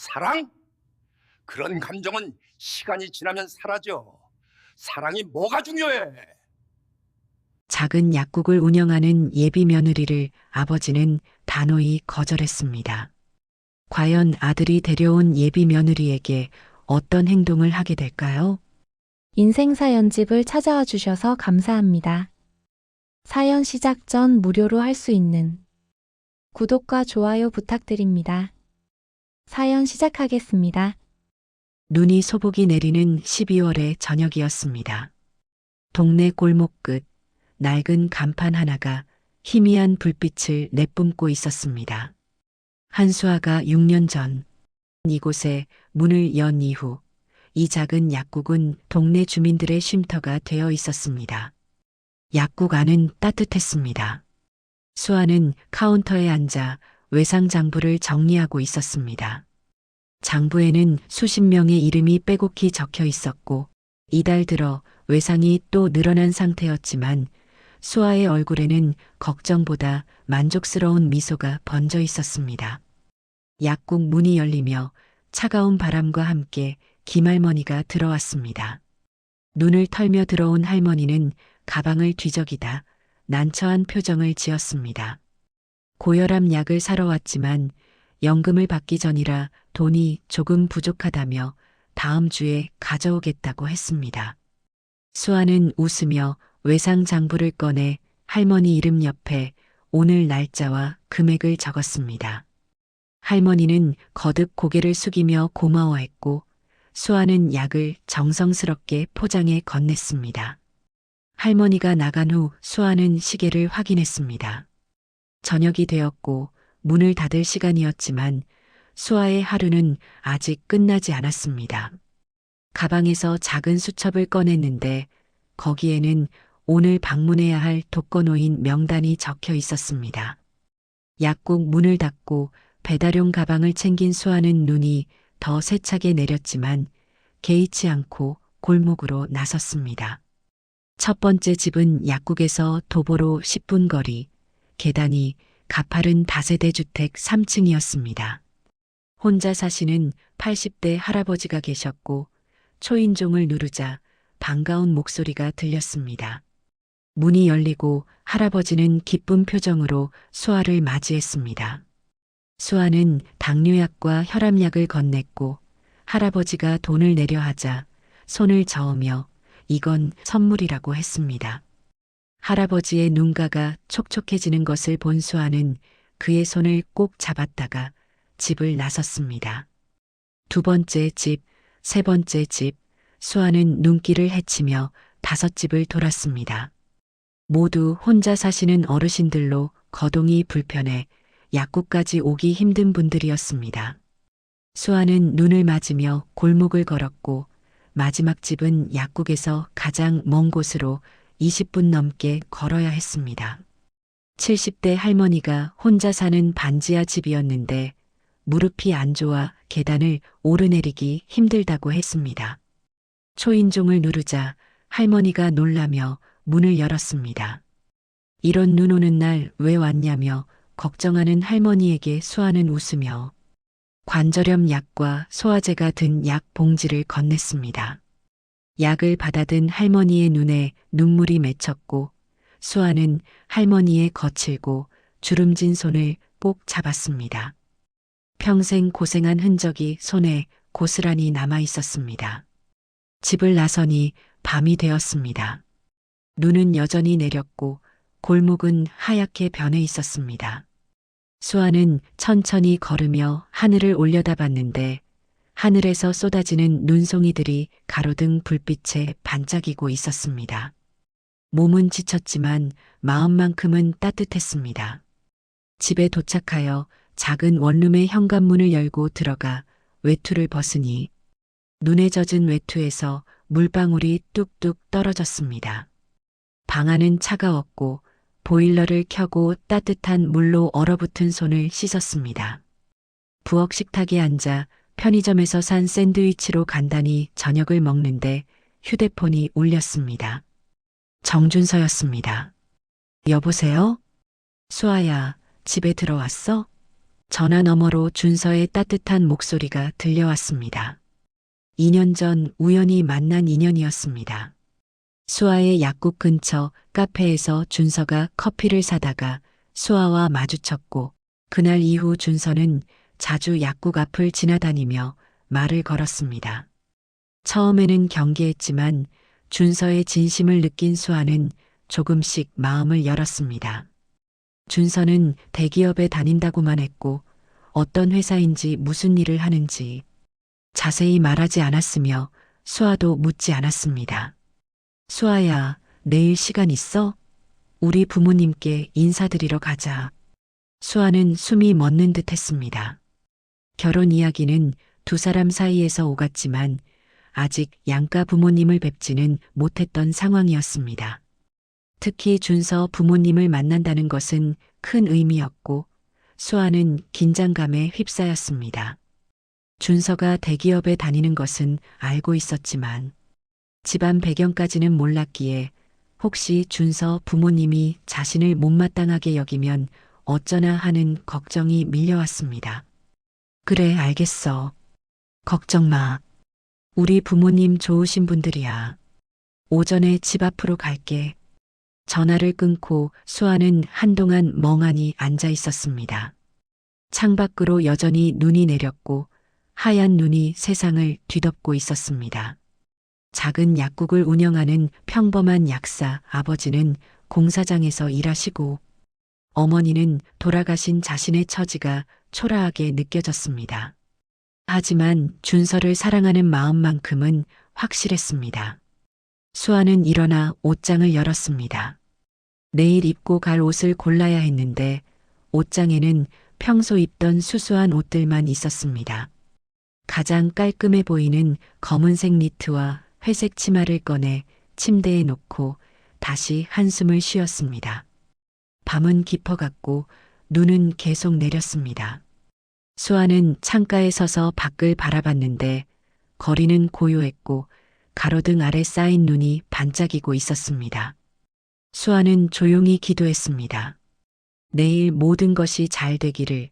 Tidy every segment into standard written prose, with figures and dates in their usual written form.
사랑? 그런 감정은 시간이 지나면 사라져. 사랑이 뭐가 중요해? 작은 약국을 운영하는 예비 며느리를 아버지는 단호히 거절했습니다. 과연 아들이 데려온 예비 며느리에게 어떤 행동을 하게 될까요? 인생 사연집을 찾아와 주셔서 감사합니다. 사연 시작 전 무료로 할 수 있는 구독과 좋아요 부탁드립니다. 사연 시작하겠습니다. 눈이 소복이 내리는 12월의 저녁이었습니다. 동네 골목 끝 낡은 간판 하나가 희미한 불빛을 내뿜고 있었습니다. 한수아가 6년 전 이곳에 문을 연 이후 이 작은 약국은 동네 주민들의 쉼터가 되어 있었습니다. 약국 안은 따뜻했습니다. 수아는 카운터에 앉아 외상 장부를 정리하고 있었습니다. 장부에는 수십 명의 이름이 빼곡히 적혀 있었고 이달 들어 외상이 또 늘어난 상태였지만 수아의 얼굴에는 걱정보다 만족스러운 미소가 번져 있었습니다. 약국 문이 열리며 차가운 바람과 함께 김할머니가 들어왔습니다. 눈을 털며 들어온 할머니는 가방을 뒤적이다 난처한 표정을 지었습니다. 고혈압 약을 사러 왔지만 연금을 받기 전이라 돈이 조금 부족하다며 다음 주에 가져오겠다고 했습니다. 수아는 웃으며 외상 장부를 꺼내 할머니 이름 옆에 오늘 날짜와 금액을 적었습니다. 할머니는 거듭 고개를 숙이며 고마워했고 수아는 약을 정성스럽게 포장해 건넸습니다. 할머니가 나간 후 수아는 시계를 확인했습니다. 저녁이 되었고 문을 닫을 시간이었지만 수아의 하루는 아직 끝나지 않았습니다. 가방에서 작은 수첩을 꺼냈는데 거기에는 오늘 방문해야 할 독거노인 명단이 적혀 있었습니다. 약국 문을 닫고 배달용 가방을 챙긴 수아는 눈이 더 세차게 내렸지만 개의치 않고 골목으로 나섰습니다. 첫 번째 집은 약국에서 도보로 10분 거리, 계단이 가파른 다세대 주택 3층이었습니다. 혼자 사시는 80대 할아버지가 계셨고 초인종을 누르자 반가운 목소리가 들렸습니다. 문이 열리고 할아버지는 기쁜 표정으로 수아를 맞이했습니다. 수아는 당뇨약과 혈압약을 건넸고 할아버지가 돈을 내려 하자 손을 저으며 이건 선물이라고 했습니다. 할아버지의 눈가가 촉촉해지는 것을 본 수아는 그의 손을 꼭 잡았다가 집을 나섰습니다. 두 번째 집, 세 번째 집, 수아는 눈길을 헤치며 5집을 돌았습니다. 모두 혼자 사시는 어르신들로 거동이 불편해 약국까지 오기 힘든 분들이었습니다. 수아는 눈을 맞으며 골목을 걸었고 마지막 집은 약국에서 가장 먼 곳으로 20분 넘게 걸어야 했습니다. 70대 할머니가 혼자 사는 반지하 집이었는데 무릎이 안 좋아 계단을 오르내리기 힘들다고 했습니다. 초인종을 누르자 할머니가 놀라며 문을 열었습니다. 이런 눈 오는 날 왜 왔냐며 걱정하는 할머니에게 수아는 웃으며 관절염 약과 소화제가 든 약 봉지를 건넸습니다. 약을 받아든 할머니의 눈에 눈물이 맺혔고 수아는 할머니의 거칠고 주름진 손을 꼭 잡았습니다. 평생 고생한 흔적이 손에 고스란히 남아 있었습니다. 집을 나서니 밤이 되었습니다. 눈은 여전히 내렸고 골목은 하얗게 변해 있었습니다. 수아는 천천히 걸으며 하늘을 올려다봤는데 하늘에서 쏟아지는 눈송이들이 가로등 불빛에 반짝이고 있었습니다. 몸은 지쳤지만 마음만큼은 따뜻했습니다. 집에 도착하여 작은 원룸의 현관문을 열고 들어가 외투를 벗으니 눈에 젖은 외투에서 물방울이 뚝뚝 떨어졌습니다. 방 안은 차가웠고 보일러를 켜고 따뜻한 물로 얼어붙은 손을 씻었습니다. 부엌 식탁에 앉아 편의점에서 산 샌드위치로 간단히 저녁을 먹는데 휴대폰이 울렸습니다. 정준서였습니다. 여보세요? 수아야, 집에 들어왔어? 전화 너머로 준서의 따뜻한 목소리가 들려왔습니다. 2년 전 우연히 만난 인연이었습니다. 수아의 약국 근처 카페에서 준서가 커피를 사다가 수아와 마주쳤고 그날 이후 준서는 자주 약국 앞을 지나다니며 말을 걸었습니다. 처음에는 경계했지만 준서의 진심을 느낀 수아는 조금씩 마음을 열었습니다. 준서는 대기업에 다닌다고만 했고 어떤 회사인지 무슨 일을 하는지 자세히 말하지 않았으며 수아도 묻지 않았습니다. 수아야, 내일 시간 있어? 우리 부모님께 인사드리러 가자. 수아는 숨이 멎는 듯 했습니다. 결혼 이야기는 두 사람 사이에서 오갔지만 아직 양가 부모님을 뵙지는 못했던 상황이었습니다. 특히 준서 부모님을 만난다는 것은 큰 의미였고 수아는 긴장감에 휩싸였습니다. 준서가 대기업에 다니는 것은 알고 있었지만 집안 배경까지는 몰랐기에 혹시 준서 부모님이 자신을 못마땅하게 여기면 어쩌나 하는 걱정이 밀려왔습니다. 그래, 알겠어. 걱정 마. 우리 부모님 좋으신 분들이야. 오전에 집 앞으로 갈게. 전화를 끊고 수아는 한동안 멍하니 앉아 있었습니다. 창밖으로 여전히 눈이 내렸고 하얀 눈이 세상을 뒤덮고 있었습니다. 작은 약국을 운영하는 평범한 약사 아버지는 공사장에서 일하시고 어머니는 돌아가신 자신의 처지가 초라하게 느껴졌습니다. 하지만 준서를 사랑하는 마음만큼은 확실했습니다. 수아는 일어나 옷장을 열었습니다. 내일 입고 갈 옷을 골라야 했는데 옷장에는 평소 입던 수수한 옷들만 있었습니다. 가장 깔끔해 보이는 검은색 니트와 회색 치마를 꺼내 침대에 놓고 다시 한숨을 쉬었습니다. 밤은 깊어갔고 눈은 계속 내렸습니다. 수아는 창가에 서서 밖을 바라봤는데 거리는 고요했고 가로등 아래 쌓인 눈이 반짝이고 있었습니다. 수아는 조용히 기도했습니다. 내일 모든 것이 잘 되기를,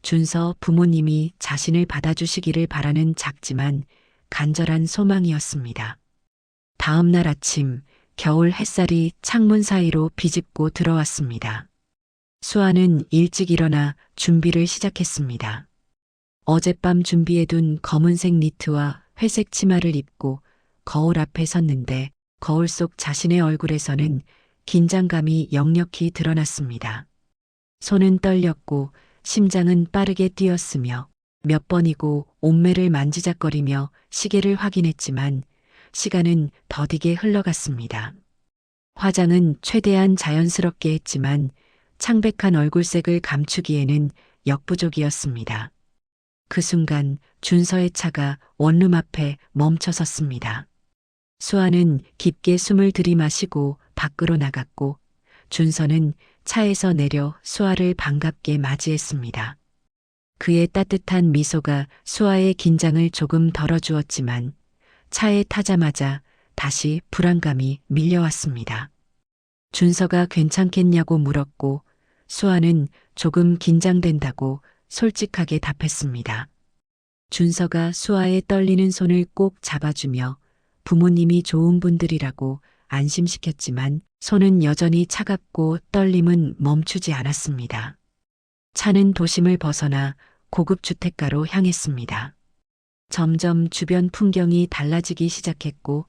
준서 부모님이 자신을 받아주시기를 바라는 작지만 간절한 소망이었습니다. 다음 날 아침 겨울 햇살이 창문 사이로 비집고 들어왔습니다. 수아는 일찍 일어나 준비를 시작했습니다. 어젯밤 준비해둔 검은색 니트와 회색 치마를 입고 거울 앞에 섰는데 거울 속 자신의 얼굴에서는 긴장감이 역력히 드러났습니다. 손은 떨렸고 심장은 빠르게 뛰었으며 몇 번이고 옷매를 만지작거리며 시계를 확인했지만 시간은 더디게 흘러갔습니다. 화장은 최대한 자연스럽게 했지만 창백한 얼굴색을 감추기에는 역부족이었습니다. 그 순간 준서의 차가 원룸 앞에 멈춰섰습니다. 수아는 깊게 숨을 들이마시고 밖으로 나갔고 준서는 차에서 내려 수아를 반갑게 맞이했습니다. 그의 따뜻한 미소가 수아의 긴장을 조금 덜어주었지만 차에 타자마자 다시 불안감이 밀려왔습니다. 준서가 괜찮겠냐고 물었고 수아는 조금 긴장된다고 솔직하게 답했습니다. 준서가 수아의 떨리는 손을 꼭 잡아주며 부모님이 좋은 분들이라고 안심시켰지만 손은 여전히 차갑고 떨림은 멈추지 않았습니다. 차는 도심을 벗어나 고급 주택가로 향했습니다. 점점 주변 풍경이 달라지기 시작했고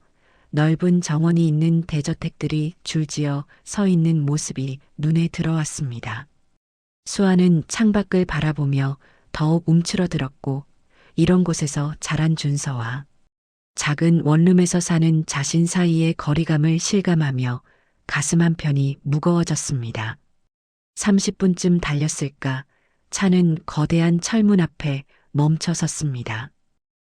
넓은 정원이 있는 대저택들이 줄지어 서 있는 모습이 눈에 들어왔습니다. 수아는 창밖을 바라보며 더욱 움츠러들었고 이런 곳에서 자란 준서와 작은 원룸에서 사는 자신 사이의 거리감을 실감하며 가슴 한편이 무거워졌습니다. 30분쯤 달렸을까 차는 거대한 철문 앞에 멈춰 섰습니다.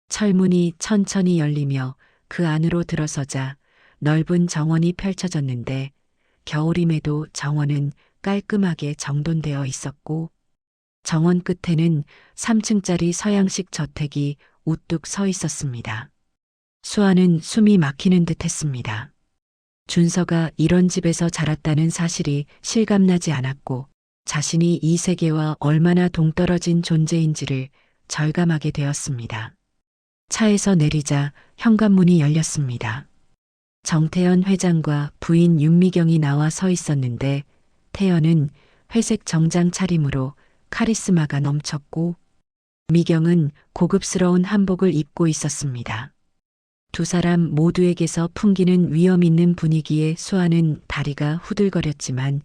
철문이 천천히 열리며 그 안으로 들어서자 넓은 정원이 펼쳐졌는데 겨울임에도 정원은 깔끔하게 정돈되어 있었고 정원 끝에는 3층짜리 서양식 저택이 우뚝 서 있었습니다. 수아는 숨이 막히는 듯 했습니다. 준서가 이런 집에서 자랐다는 사실이 실감나지 않았고 자신이 이 세계와 얼마나 동떨어진 존재인지를 절감하게 되었습니다. 차에서 내리자 현관문이 열렸습니다. 정태현 회장과 부인 윤미경이 나와 서 있었는데 태연은 회색 정장 차림으로 카리스마가 넘쳤고 미경은 고급스러운 한복을 입고 있었습니다. 두 사람 모두에게서 풍기는 위험 있는 분위기에 수아는 다리가 후들거렸지만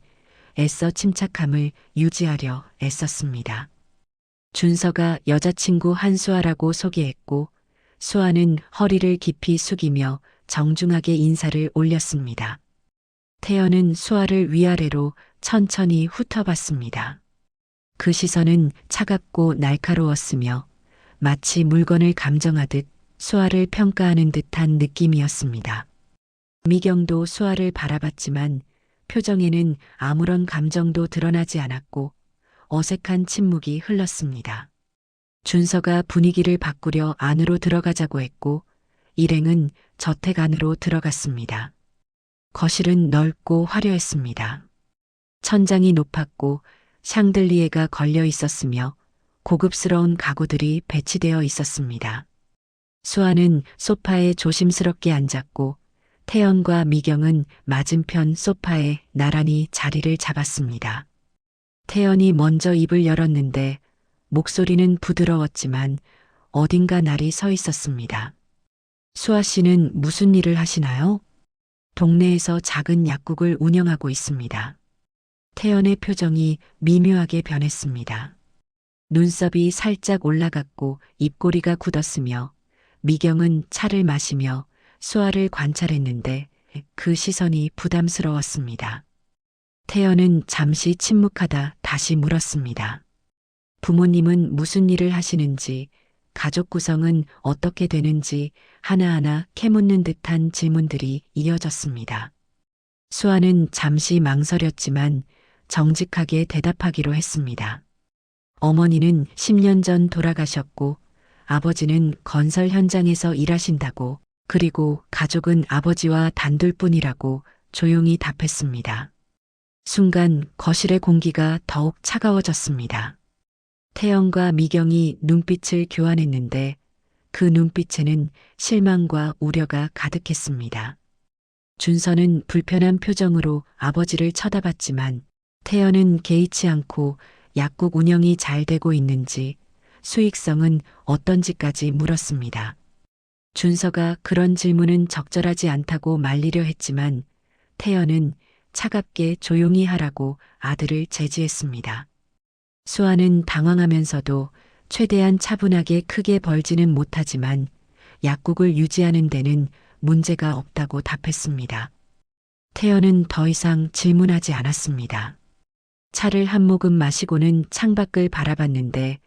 애써 침착함을 유지하려 애썼습니다. 준서가 여자친구 한수아라고 소개했고 수아는 허리를 깊이 숙이며 정중하게 인사를 올렸습니다. 태연은 수아를 위아래로 천천히 훑어봤습니다. 그 시선은 차갑고 날카로웠으며 마치 물건을 감정하듯 수아를 평가하는 듯한 느낌이었습니다. 미경도 수아를 바라봤지만 표정에는 아무런 감정도 드러나지 않았고 어색한 침묵이 흘렀습니다. 준서가 분위기를 바꾸려 안으로 들어가자고 했고 일행은 저택 안으로 들어갔습니다. 거실은 넓고 화려했습니다. 천장이 높았고 샹들리에가 걸려 있었으며 고급스러운 가구들이 배치되어 있었습니다. 수아는 소파에 조심스럽게 앉았고 태연과 미경은 맞은편 소파에 나란히 자리를 잡았습니다. 태연이 먼저 입을 열었는데 목소리는 부드러웠지만 어딘가 날이 서 있었습니다. 수아 씨는 무슨 일을 하시나요? 동네에서 작은 약국을 운영하고 있습니다. 태연의 표정이 미묘하게 변했습니다. 눈썹이 살짝 올라갔고 입꼬리가 굳었으며 미경은 차를 마시며 수아를 관찰했는데 그 시선이 부담스러웠습니다. 태연은 잠시 침묵하다 다시 물었습니다. 부모님은 무슨 일을 하시는지, 가족 구성은 어떻게 되는지 하나하나 캐묻는 듯한 질문들이 이어졌습니다. 수아는 잠시 망설였지만 정직하게 대답하기로 했습니다. 어머니는 10년 전 돌아가셨고 아버지는 건설 현장에서 일하신다고 그리고 가족은 아버지와 단둘뿐이라고 조용히 답했습니다. 순간 거실의 공기가 더욱 차가워졌습니다. 태연과 미경이 눈빛을 교환했는데 그 눈빛에는 실망과 우려가 가득했습니다. 준서는 불편한 표정으로 아버지를 쳐다봤지만 태연은 개의치 않고 약국 운영이 잘 되고 있는지 수익성은 어떤지까지 물었습니다. 준서가 그런 질문은 적절하지 않다고 말리려 했지만 태연은 차갑게 조용히 하라고 아들을 제지했습니다. 수아는 당황하면서도 최대한 차분하게 크게 벌지는 못하지만 약국을 유지하는 데는 문제가 없다고 답했습니다. 태연은 더 이상 질문하지 않았습니다. 차를 한 모금 마시고는 창밖을 바라봤는데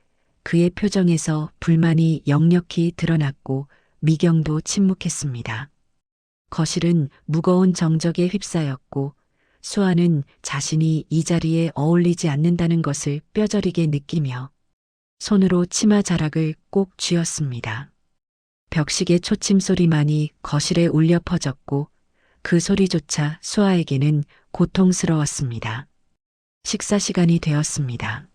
그의 표정에서 불만이 역력히 드러났고 미경도 침묵했습니다. 거실은 무거운 정적에 휩싸였고 수아는 자신이 이 자리에 어울리지 않는다는 것을 뼈저리게 느끼며 손으로 치마 자락을 꼭 쥐었습니다. 벽시계 초침 소리만이 거실에 울려 퍼졌고 그 소리조차 수아에게는 고통스러웠습니다. 식사 시간이 되었습니다.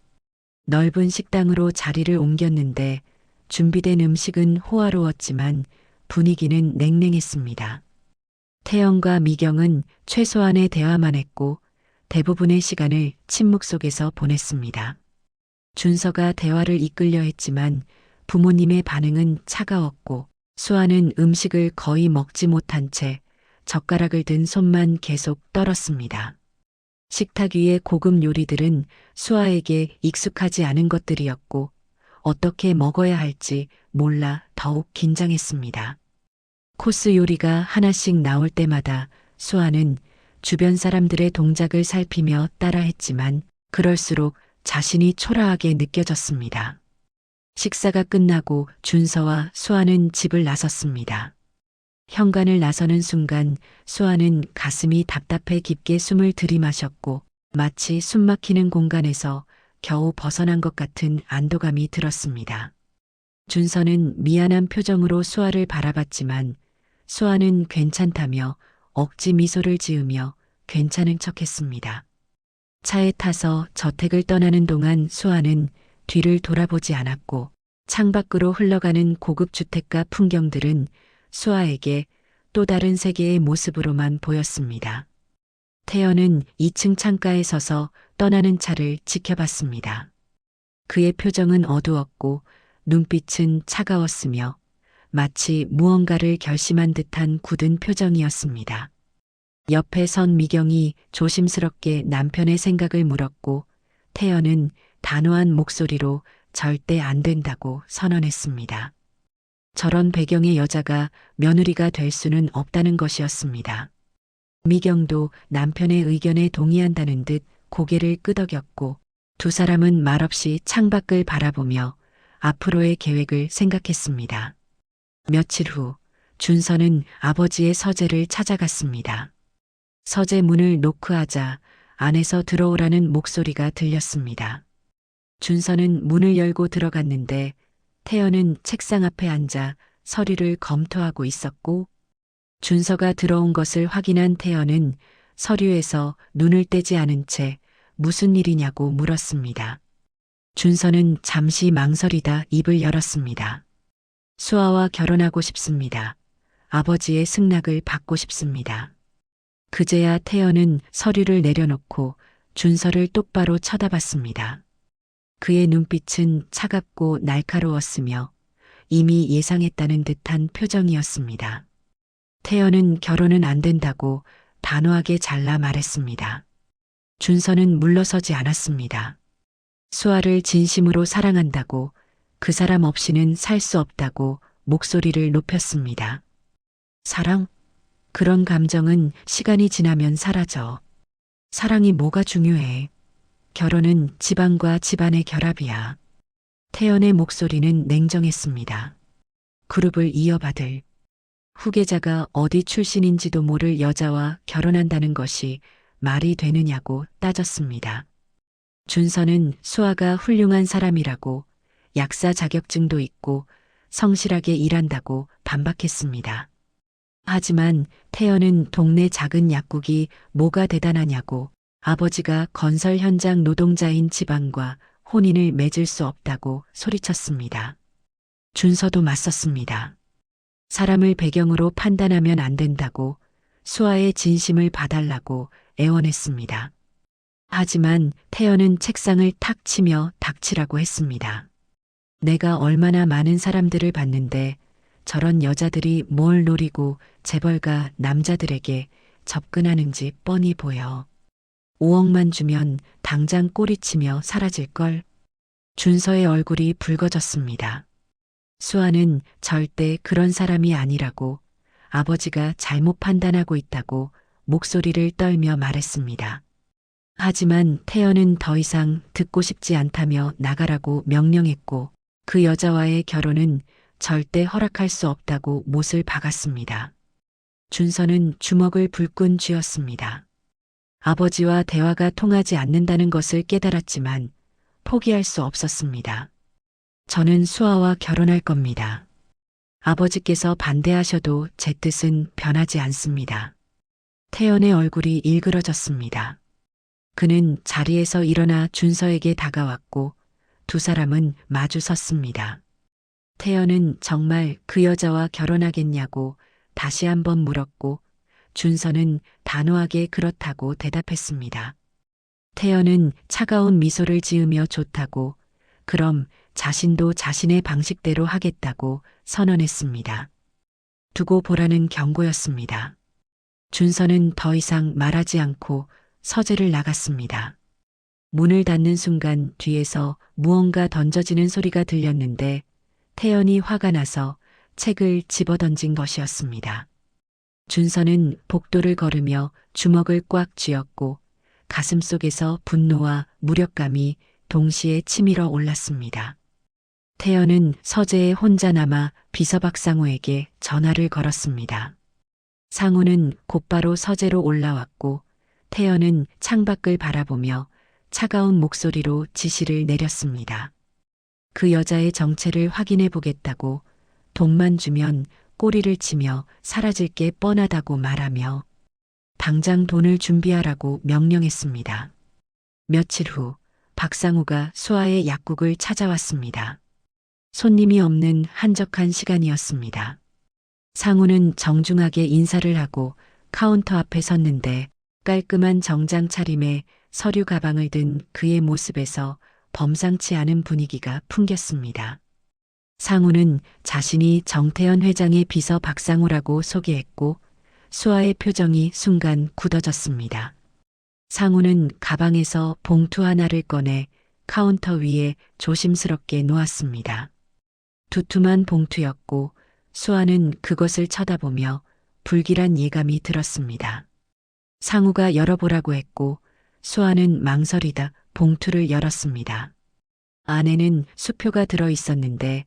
넓은 식당으로 자리를 옮겼는데 준비된 음식은 호화로웠지만 분위기는 냉랭했습니다. 태연과 미경은 최소한의 대화만 했고 대부분의 시간을 침묵 속에서 보냈습니다. 준서가 대화를 이끌려 했지만 부모님의 반응은 차가웠고 수아는 음식을 거의 먹지 못한 채 젓가락을 든 손만 계속 떨었습니다. 식탁 위의 고급 요리들은 수아에게 익숙하지 않은 것들이었고 어떻게 먹어야 할지 몰라 더욱 긴장했습니다. 코스 요리가 하나씩 나올 때마다 수아는 주변 사람들의 동작을 살피며 따라했지만 그럴수록 자신이 초라하게 느껴졌습니다. 식사가 끝나고 준서와 수아는 집을 나섰습니다. 현관을 나서는 순간 수아는 가슴이 답답해 깊게 숨을 들이마셨고 마치 숨막히는 공간에서 겨우 벗어난 것 같은 안도감이 들었습니다. 준서는 미안한 표정으로 수아를 바라봤지만 수아는 괜찮다며 억지 미소를 지으며 괜찮은 척했습니다. 차에 타서 저택을 떠나는 동안 수아는 뒤를 돌아보지 않았고 창밖으로 흘러가는 고급 주택가 풍경들은 수아에게 또 다른 세계의 모습으로만 보였습니다. 태연은 2층 창가에 서서 떠나는 차를 지켜봤습니다. 그의 표정은 어두웠고 눈빛은 차가웠으며 마치 무언가를 결심한 듯한 굳은 표정이었습니다. 옆에 선 미경이 조심스럽게 남편의 생각을 물었고 태연은 단호한 목소리로 절대 안 된다고 선언했습니다. 저런 배경의 여자가 며느리가 될 수는 없다는 것이었습니다. 미경도 남편의 의견에 동의한다는 듯 고개를 끄덕였고 두 사람은 말없이 창밖을 바라보며 앞으로의 계획을 생각했습니다. 며칠 후 준서는 아버지의 서재를 찾아갔습니다. 서재 문을 노크하자 안에서 들어오라는 목소리가 들렸습니다. 준서는 문을 열고 들어갔는데 태연은 책상 앞에 앉아 서류를 검토하고 있었고 준서가 들어온 것을 확인한 태연은 서류에서 눈을 떼지 않은 채 무슨 일이냐고 물었습니다. 준서는 잠시 망설이다 입을 열었습니다. 수아와 결혼하고 싶습니다. 아버지의 승낙을 받고 싶습니다. 그제야 태연은 서류를 내려놓고 준서를 똑바로 쳐다봤습니다. 그의 눈빛은 차갑고 날카로웠으며 이미 예상했다는 듯한 표정이었습니다. 태연은 결혼은 안 된다고 단호하게 잘라 말했습니다. 준서는 물러서지 않았습니다. 수아를 진심으로 사랑한다고 그 사람 없이는 살 수 없다고 목소리를 높였습니다. 사랑? 그런 감정은 시간이 지나면 사라져. 사랑이 뭐가 중요해? 결혼은 집안과 집안의 결합이야. 태연의 목소리는 냉정했습니다. 그룹을 이어받을 후계자가 어디 출신인지도 모를 여자와 결혼한다는 것이 말이 되느냐고 따졌습니다. 준서는 수아가 훌륭한 사람이라고 약사 자격증도 있고 성실하게 일한다고 반박했습니다. 하지만 태연은 동네 작은 약국이 뭐가 대단하냐고 아버지가 건설 현장 노동자인 집안과 혼인을 맺을 수 없다고 소리쳤습니다. 준서도 맞섰습니다. 사람을 배경으로 판단하면 안 된다고 수아의 진심을 봐달라고 애원했습니다. 하지만 태연은 책상을 탁 치며 닥치라고 했습니다. 내가 얼마나 많은 사람들을 봤는데 저런 여자들이 뭘 노리고 재벌가 남자들에게 접근하는지 뻔히 보여. 5억만 주면 당장 꼬리치며 사라질걸. 준서의 얼굴이 붉어졌습니다. 수아는 절대 그런 사람이 아니라고 아버지가 잘못 판단하고 있다고 목소리를 떨며 말했습니다. 하지만 태연은 더 이상 듣고 싶지 않다며 나가라고 명령했고 그 여자와의 결혼은 절대 허락할 수 없다고 못을 박았습니다. 준서는 주먹을 불끈 쥐었습니다. 아버지와 대화가 통하지 않는다는 것을 깨달았지만 포기할 수 없었습니다. 저는 수아와 결혼할 겁니다. 아버지께서 반대하셔도 제 뜻은 변하지 않습니다. 태연의 얼굴이 일그러졌습니다. 그는 자리에서 일어나 준서에게 다가왔고 두 사람은 마주 섰습니다. 태연은 정말 그 여자와 결혼하겠냐고 다시 한번 물었고 준서는 단호하게 그렇다고 대답했습니다. 태연은 차가운 미소를 지으며 좋다고 그럼 자신도 자신의 방식대로 하겠다고 선언했습니다. 두고 보라는 경고였습니다. 준서는 더 이상 말하지 않고 서재를 나갔습니다. 문을 닫는 순간 뒤에서 무언가 던져지는 소리가 들렸는데 태연이 화가 나서 책을 집어던진 것이었습니다. 준서는 복도를 걸으며 주먹을 꽉 쥐었고 가슴속에서 분노와 무력감이 동시에 치밀어 올랐습니다. 태연은 서재에 혼자 남아 비서박 상우에게 전화를 걸었습니다. 상우는 곧바로 서재로 올라왔고 태연은 창밖을 바라보며 차가운 목소리로 지시를 내렸습니다. 그 여자의 정체를 확인해 보겠다고 돈만 주면 꼬리를 치며 사라질 게 뻔하다고 말하며 당장 돈을 준비하라고 명령했습니다. 며칠 후 박상우가 수아의 약국을 찾아왔습니다. 손님이 없는 한적한 시간이었습니다. 상우는 정중하게 인사를 하고 카운터 앞에 섰는데 깔끔한 정장 차림에 서류 가방을 든 그의 모습에서 범상치 않은 분위기가 풍겼습니다. 상우는 자신이 정태현 회장의 비서 박상우라고 소개했고 수아의 표정이 순간 굳어졌습니다. 상우는 가방에서 봉투 하나를 꺼내 카운터 위에 조심스럽게 놓았습니다. 두툼한 봉투였고 수아는 그것을 쳐다보며 불길한 예감이 들었습니다. 상우가 열어보라고 했고 수아는 망설이다 봉투를 열었습니다. 안에는 수표가 들어 있었는데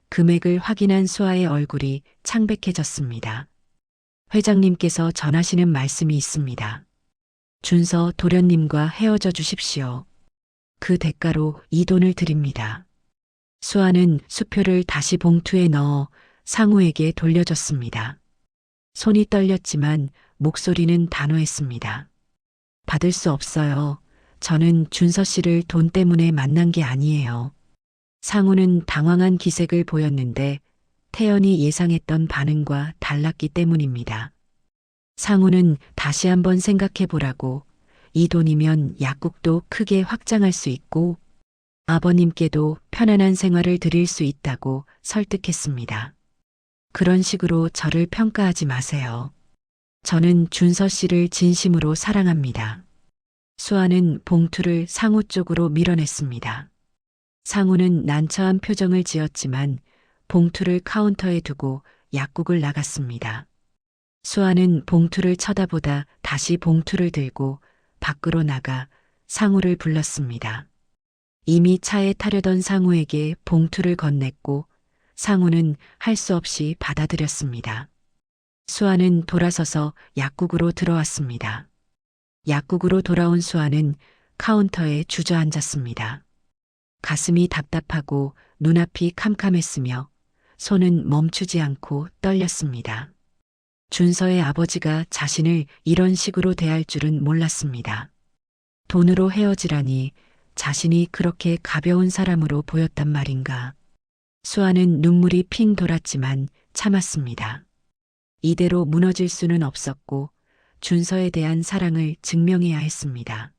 금액을 확인한 수아의 얼굴이 창백해졌습니다. 회장님께서 전하시는 말씀이 있습니다. 준서 도련님과 헤어져 주십시오. 그 대가로 이 돈을 드립니다. 수아는 수표를 다시 봉투에 넣어 상우에게 돌려줬습니다. 손이 떨렸지만 목소리는 단호했습니다. 받을 수 없어요. 저는 준서 씨를 돈 때문에 만난 게 아니에요. 상우는 당황한 기색을 보였는데 태연이 예상했던 반응과 달랐기 때문입니다. 상우는 다시 한번 생각해 보라고, 이 돈이면 약국도 크게 확장할 수 있고 아버님께도 편안한 생활을 드릴 수 있다고 설득했습니다. 그런 식으로 저를 평가하지 마세요. 저는 준서 씨를 진심으로 사랑합니다. 수아는 봉투를 상우 쪽으로 밀어냈습니다. 상우는 난처한 표정을 지었지만 봉투를 카운터에 두고 약국을 나갔습니다. 수아는 봉투를 쳐다보다 다시 봉투를 들고 밖으로 나가 상우를 불렀습니다. 이미 차에 타려던 상우에게 봉투를 건넸고 상우는 할 수 없이 받아들였습니다. 수아는 돌아서서 약국으로 들어왔습니다. 약국으로 돌아온 수아는 카운터에 주저앉았습니다. 가슴이 답답하고 눈앞이 캄캄했으며 손은 멈추지 않고 떨렸습니다. 준서의 아버지가 자신을 이런 식으로 대할 줄은 몰랐습니다. 돈으로 헤어지라니 자신이 그렇게 가벼운 사람으로 보였단 말인가. 수아는 눈물이 핑 돌았지만 참았습니다. 이대로 무너질 수는 없었고 준서에 대한 사랑을 증명해야 했습니다.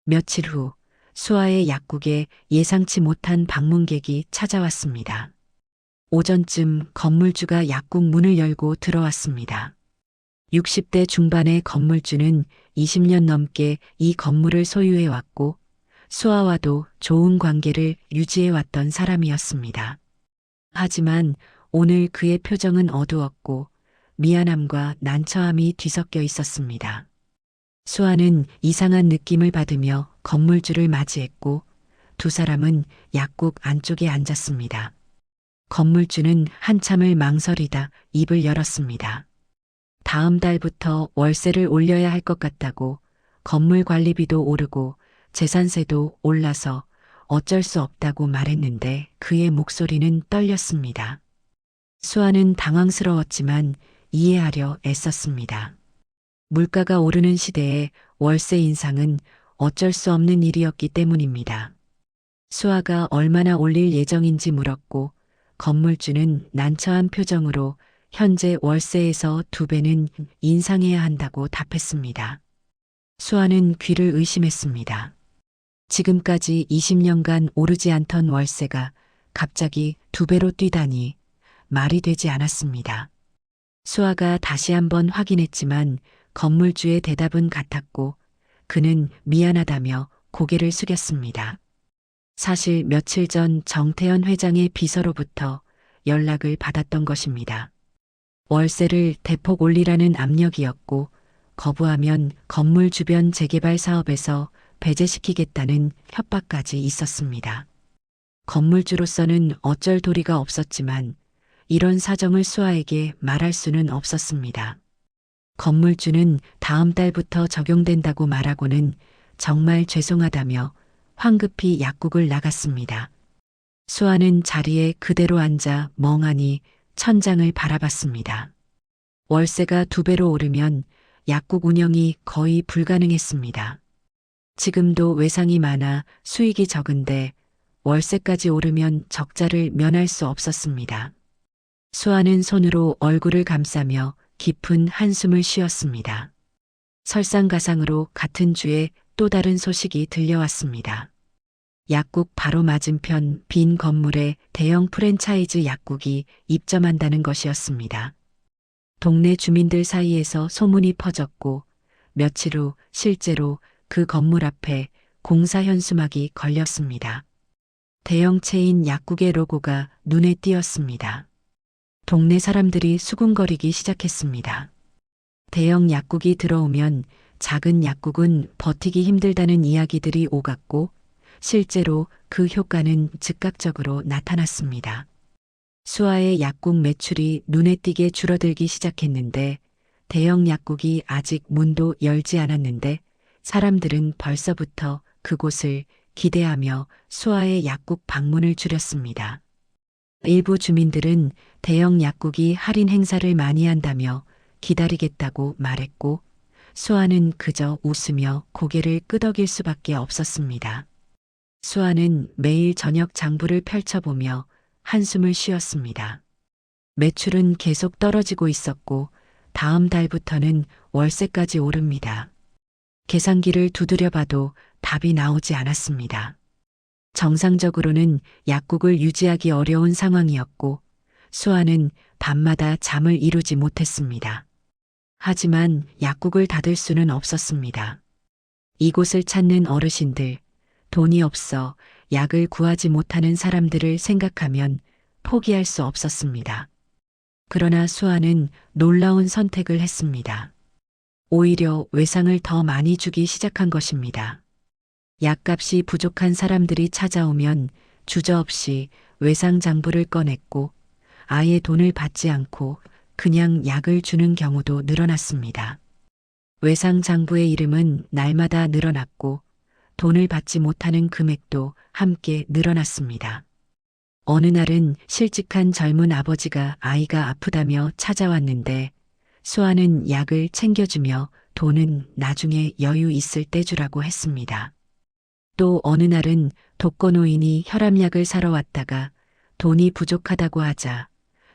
며칠 후 수아의 약국에 예상치 못한 방문객이 찾아왔습니다. 오전쯤 건물주가 약국 문을 열고 들어왔습니다. 60대 중반의 건물주는 20년 넘게 이 건물을 소유해왔고 수아와도 좋은 관계를 유지해왔던 사람이었습니다. 하지만 오늘 그의 표정은 어두웠고 미안함과 난처함이 뒤섞여 있었습니다. 수아는 이상한 느낌을 받으며 건물주를 맞이했고 두 사람은 약국 안쪽에 앉았습니다. 건물주는 한참을 망설이다 입을 열었습니다. 다음 달부터 월세를 올려야 할 것 같다고, 건물 관리비도 오르고 재산세도 올라서 어쩔 수 없다고 말했는데 그의 목소리는 떨렸습니다. 수아는 당황스러웠지만 이해하려 애썼습니다. 물가가 오르는 시대에 월세 인상은 어쩔 수 없는 일이었기 때문입니다. 수아가 얼마나 올릴 예정인지 물었고 건물주는 난처한 표정으로 현재 월세에서 2배는 인상해야 한다고 답했습니다. 수아는 귀를 의심했습니다. 지금까지 20년간 오르지 않던 월세가 갑자기 2배로 뛰다니 말이 되지 않았습니다. 수아가 다시 한번 확인했지만 건물주의 대답은 같았고 그는 미안하다며 고개를 숙였습니다. 사실 며칠 전 정태현 회장의 비서로부터 연락을 받았던 것입니다. 월세를 대폭 올리라는 압력이었고 거부하면 건물 주변 재개발 사업에서 배제시키겠다는 협박까지 있었습니다. 건물주로서는 어쩔 도리가 없었지만 이런 사정을 수아에게 말할 수는 없었습니다. 건물주는 다음 달부터 적용된다고 말하고는 정말 죄송하다며 황급히 약국을 나갔습니다. 수아는 자리에 그대로 앉아 멍하니 천장을 바라봤습니다. 월세가 2배로 오르면 약국 운영이 거의 불가능했습니다. 지금도 외상이 많아 수익이 적은데 월세까지 오르면 적자를 면할 수 없었습니다. 수아는 손으로 얼굴을 감싸며 깊은 한숨을 쉬었습니다. 설상가상으로 같은 주에 또 다른 소식이 들려왔습니다. 약국 바로 맞은편 빈 건물에 대형 프랜차이즈 약국이 입점한다는 것이었습니다. 동네 주민들 사이에서 소문이 퍼졌고 며칠 후 실제로 그 건물 앞에 공사 현수막이 걸렸습니다. 대형 체인 약국의 로고가 눈에 띄었습니다. 동네 사람들이 수군거리기 시작했습니다. 대형 약국이 들어오면 작은 약국은 버티기 힘들다는 이야기들이 오갔고 실제로 그 효과는 즉각적으로 나타났습니다. 수아의 약국 매출이 눈에 띄게 줄어들기 시작했는데 대형 약국이 아직 문도 열지 않았는데 사람들은 벌써부터 그곳을 기대하며 수아의 약국 방문을 줄였습니다. 일부 주민들은 대형 약국이 할인 행사를 많이 한다며 기다리겠다고 말했고 수아는 그저 웃으며 고개를 끄덕일 수밖에 없었습니다. 수아는 매일 저녁 장부를 펼쳐보며 한숨을 쉬었습니다. 매출은 계속 떨어지고 있었고 다음 달부터는 월세까지 오릅니다. 계산기를 두드려봐도 답이 나오지 않았습니다. 정상적으로는 약국을 유지하기 어려운 상황이었고 수아는 밤마다 잠을 이루지 못했습니다. 하지만 약국을 닫을 수는 없었습니다. 이곳을 찾는 어르신들, 돈이 없어 약을 구하지 못하는 사람들을 생각하면 포기할 수 없었습니다. 그러나 수아는 놀라운 선택을 했습니다. 오히려 외상을 더 많이 주기 시작한 것입니다. 약값이 부족한 사람들이 찾아오면 주저없이 외상 장부를 꺼냈고 아예 돈을 받지 않고 그냥 약을 주는 경우도 늘어났습니다. 외상 장부의 이름은 날마다 늘어났고 돈을 받지 못하는 금액도 함께 늘어났습니다. 어느 날은 실직한 젊은 아버지가 아이가 아프다며 찾아왔는데 수아는 약을 챙겨주며 돈은 나중에 여유 있을 때 주라고 했습니다. 또 어느 날은 독거노인이 혈압약을 사러 왔다가 돈이 부족하다고 하자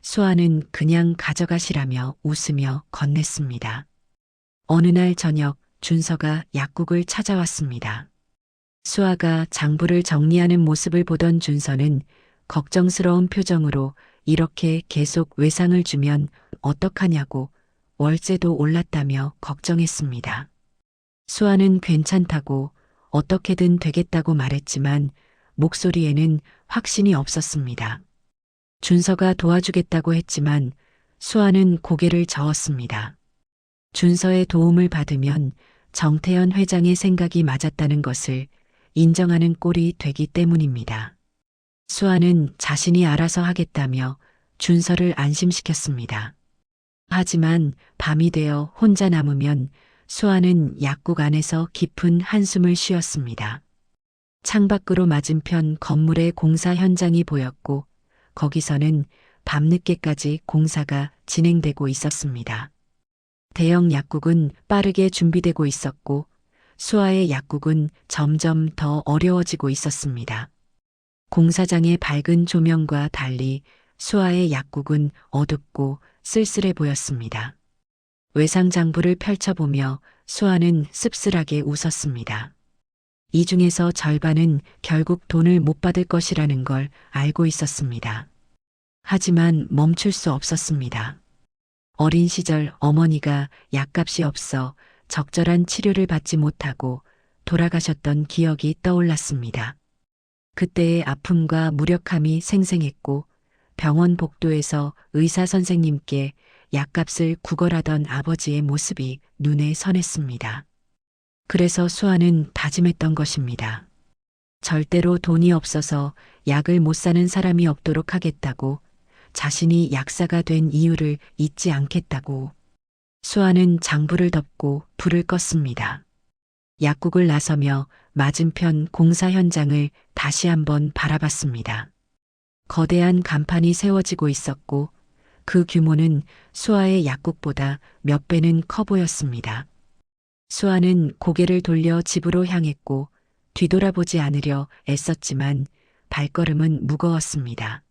수아는 그냥 가져가시라며 웃으며 건넸습니다. 어느 날 저녁 준서가 약국을 찾아왔습니다. 수아가 장부를 정리하는 모습을 보던 준서는 걱정스러운 표정으로 이렇게 계속 외상을 주면 어떡하냐고 월세도 올랐다며 걱정했습니다. 수아는 괜찮다고 어떻게든 되겠다고 말했지만 목소리에는 확신이 없었습니다. 준서가 도와주겠다고 했지만 수아는 고개를 저었습니다. 준서의 도움을 받으면 정태현 회장의 생각이 맞았다는 것을 인정하는 꼴이 되기 때문입니다. 수아는 자신이 알아서 하겠다며 준서를 안심시켰습니다. 하지만 밤이 되어 혼자 남으면 수아는 약국 안에서 깊은 한숨을 쉬었습니다. 창밖으로 맞은편 건물의 공사 현장이 보였고 거기서는 밤늦게까지 공사가 진행되고 있었습니다. 대형 약국은 빠르게 준비되고 있었고 수아의 약국은 점점 더 어려워지고 있었습니다. 공사장의 밝은 조명과 달리 수아의 약국은 어둡고 쓸쓸해 보였습니다. 외상장부를 펼쳐보며 수아는 씁쓸하게 웃었습니다. 이 중에서 절반은 결국 돈을 못 받을 것이라는 걸 알고 있었습니다. 하지만 멈출 수 없었습니다. 어린 시절 어머니가 약값이 없어 적절한 치료를 받지 못하고 돌아가셨던 기억이 떠올랐습니다. 그때의 아픔과 무력함이 생생했고 병원 복도에서 의사 선생님께 약값을 구걸하던 아버지의 모습이 눈에 선했습니다. 그래서 수아는 다짐했던 것입니다. 절대로 돈이 없어서 약을 못 사는 사람이 없도록 하겠다고, 자신이 약사가 된 이유를 잊지 않겠다고. 수아는 장부를 덮고 불을 껐습니다. 약국을 나서며 맞은편 공사 현장을 다시 한번 바라봤습니다. 거대한 간판이 세워지고 있었고 그 규모는 수아의 약국보다 몇 배는 커 보였습니다. 수아는 고개를 돌려 집으로 향했고 뒤돌아보지 않으려 애썼지만 발걸음은 무거웠습니다.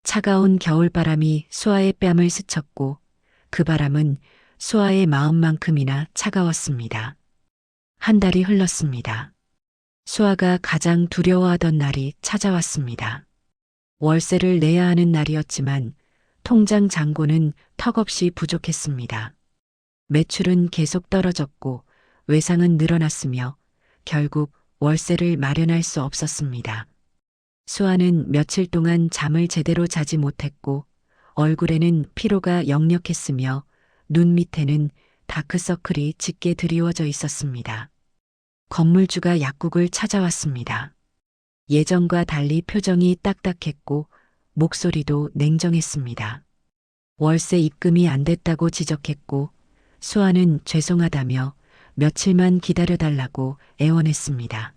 차가운 겨울바람이 수아의 뺨을 스쳤고 그 바람은 수아의 마음만큼이나 차가웠습니다. 한 달이 흘렀습니다. 수아가 가장 두려워하던 날이 찾아왔습니다. 월세를 내야 하는 날이었지만 통장 잔고는 턱없이 부족했습니다. 매출은 계속 떨어졌고 외상은 늘어났으며 결국 월세를 마련할 수 없었습니다. 수아는 며칠 동안 잠을 제대로 자지 못했고 얼굴에는 피로가 역력했으며 눈 밑에는 다크서클이 짙게 드리워져 있었습니다. 건물주가 약국을 찾아왔습니다. 예전과 달리 표정이 딱딱했고 목소리도 냉정했습니다. 월세 입금이 안 됐다고 지적했고 수아는 죄송하다며 며칠만 기다려달라고 애원했습니다.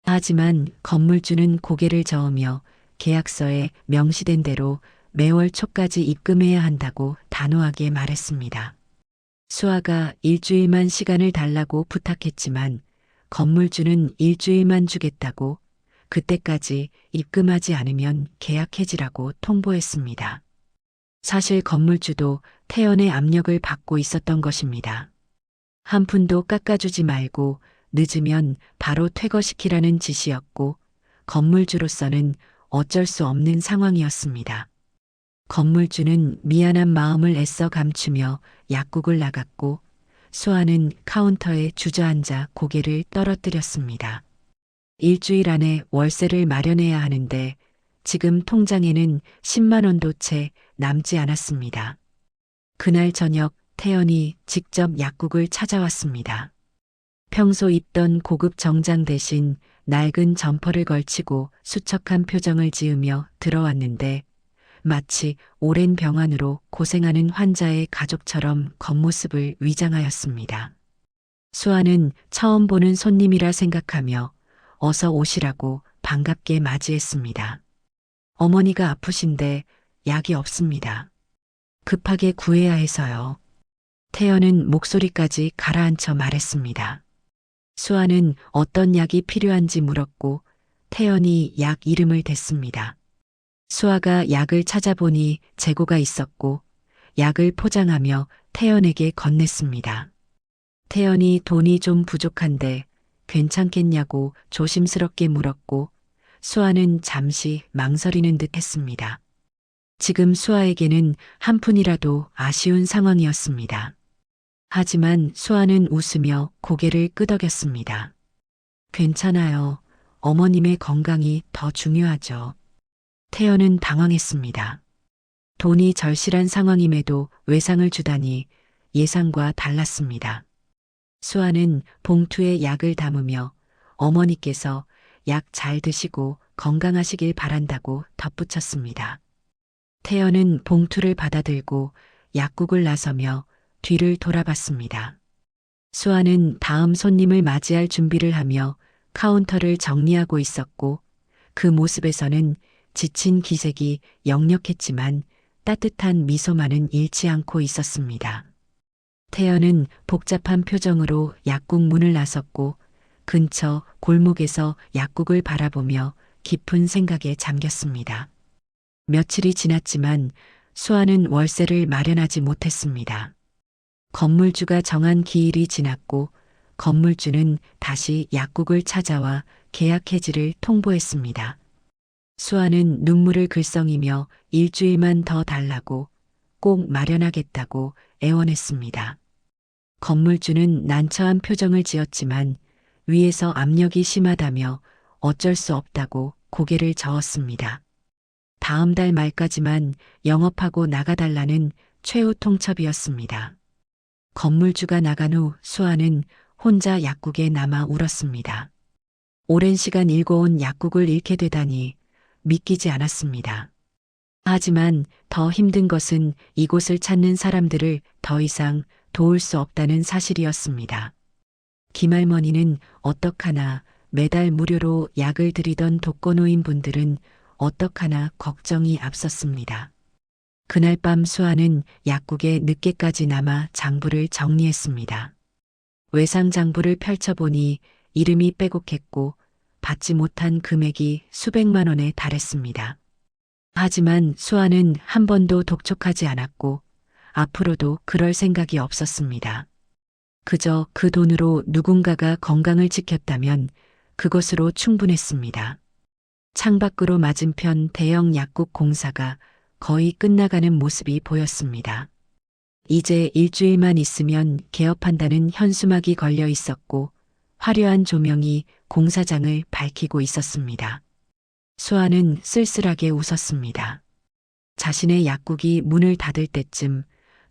하지만 건물주는 고개를 저으며 계약서에 명시된 대로 매월 초까지 입금해야 한다고 단호하게 말했습니다. 수아가 일주일만 시간을 달라고 부탁했지만 건물주는 일주일만 주겠다고 그때까지 입금하지 않으면 계약 해지라고 통보했습니다. 사실 건물주도 태연의 압력을 받고 있었던 것입니다. 한 푼도 깎아주지 말고 늦으면 바로 퇴거시키라는 지시였고 건물주로서는 어쩔 수 없는 상황이었습니다. 건물주는 미안한 마음을 애써 감추며 약국을 나갔고 수아는 카운터에 주저앉아 고개를 떨어뜨렸습니다. 일주일 안에 월세를 마련해야 하는데 지금 통장에는 10만 원도 채 남지 않았습니다. 그날 저녁 태연이 직접 약국을 찾아왔습니다. 평소 입던 고급 정장 대신 낡은 점퍼를 걸치고 수척한 표정을 지으며 들어왔는데 마치 오랜 병환으로 고생하는 환자의 가족처럼 겉모습을 위장하였습니다. 수아는 처음 보는 손님이라 생각하며 어서 오시라고 반갑게 맞이했습니다. 어머니가 아프신데 약이 없습니다. 급하게 구해야 해서요. 태연은 목소리까지 가라앉혀 말했습니다. 수아는 어떤 약이 필요한지 물었고 태연이 약 이름을 댔습니다. 수아가 약을 찾아보니 재고가 있었고 약을 포장하며 태연에게 건넸습니다. 태연이 돈이 좀 부족한데 괜찮겠냐고 조심스럽게 물었고 수아는 잠시 망설이는 듯 했습니다. 지금 수아에게는 한 푼이라도 아쉬운 상황이었습니다. 하지만 수아는 웃으며 고개를 끄덕였습니다. 괜찮아요. 어머님의 건강이 더 중요하죠. 태연은 당황했습니다. 돈이 절실한 상황임에도 외상을 주다니 예상과 달랐습니다. 수아는 봉투에 약을 담으며 어머니께서 약 잘 드시고 건강하시길 바란다고 덧붙였습니다. 태연은 봉투를 받아들고 약국을 나서며 뒤를 돌아봤습니다. 수아는 다음 손님을 맞이할 준비를 하며 카운터를 정리하고 있었고 그 모습에서는 지친 기색이 역력했지만 따뜻한 미소만은 잃지 않고 있었습니다. 태연은 복잡한 표정으로 약국 문을 나섰고 근처 골목에서 약국을 바라보며 깊은 생각에 잠겼습니다. 며칠이 지났지만 수아는 월세를 마련하지 못했습니다. 건물주가 정한 기일이 지났고 건물주는 다시 약국을 찾아와 계약 해지를 통보했습니다. 수아는 눈물을 글썽이며 일주일만 더 달라고 꼭 마련하겠다고 애원했습니다. 건물주는 난처한 표정을 지었지만 위에서 압력이 심하다며 어쩔 수 없다고 고개를 저었습니다. 다음 달 말까지만 영업하고 나가달라는 최후 통첩이었습니다. 건물주가 나간 후 수아는 혼자 약국에 남아 울었습니다. 오랜 시간 일궈온 약국을 잃게 되다니 믿기지 않았습니다. 하지만 더 힘든 것은 이곳을 찾는 사람들을 더 이상 도울 수 없다는 사실이었습니다. 김할머니는 어떡하나, 매달 무료로 약을 드리던 독거노인 분들은 어떡하나 걱정이 앞섰습니다. 그날 밤 수아는 약국에 늦게까지 남아 장부를 정리했습니다. 외상장부를 펼쳐보니 이름이 빼곡했고 받지 못한 금액이 수백만 원에 달했습니다. 하지만 수아는 한 번도 독촉하지 않았고 앞으로도 그럴 생각이 없었습니다. 그저 그 돈으로 누군가가 건강을 지켰다면 그것으로 충분했습니다. 창밖으로 맞은편 대형 약국 공사가 거의 끝나가는 모습이 보였습니다. 이제 일주일만 있으면 개업한다는 현수막이 걸려 있었고 화려한 조명이 공사장을 밝히고 있었습니다. 수아는 쓸쓸하게 웃었습니다. 자신의 약국이 문을 닫을 때쯤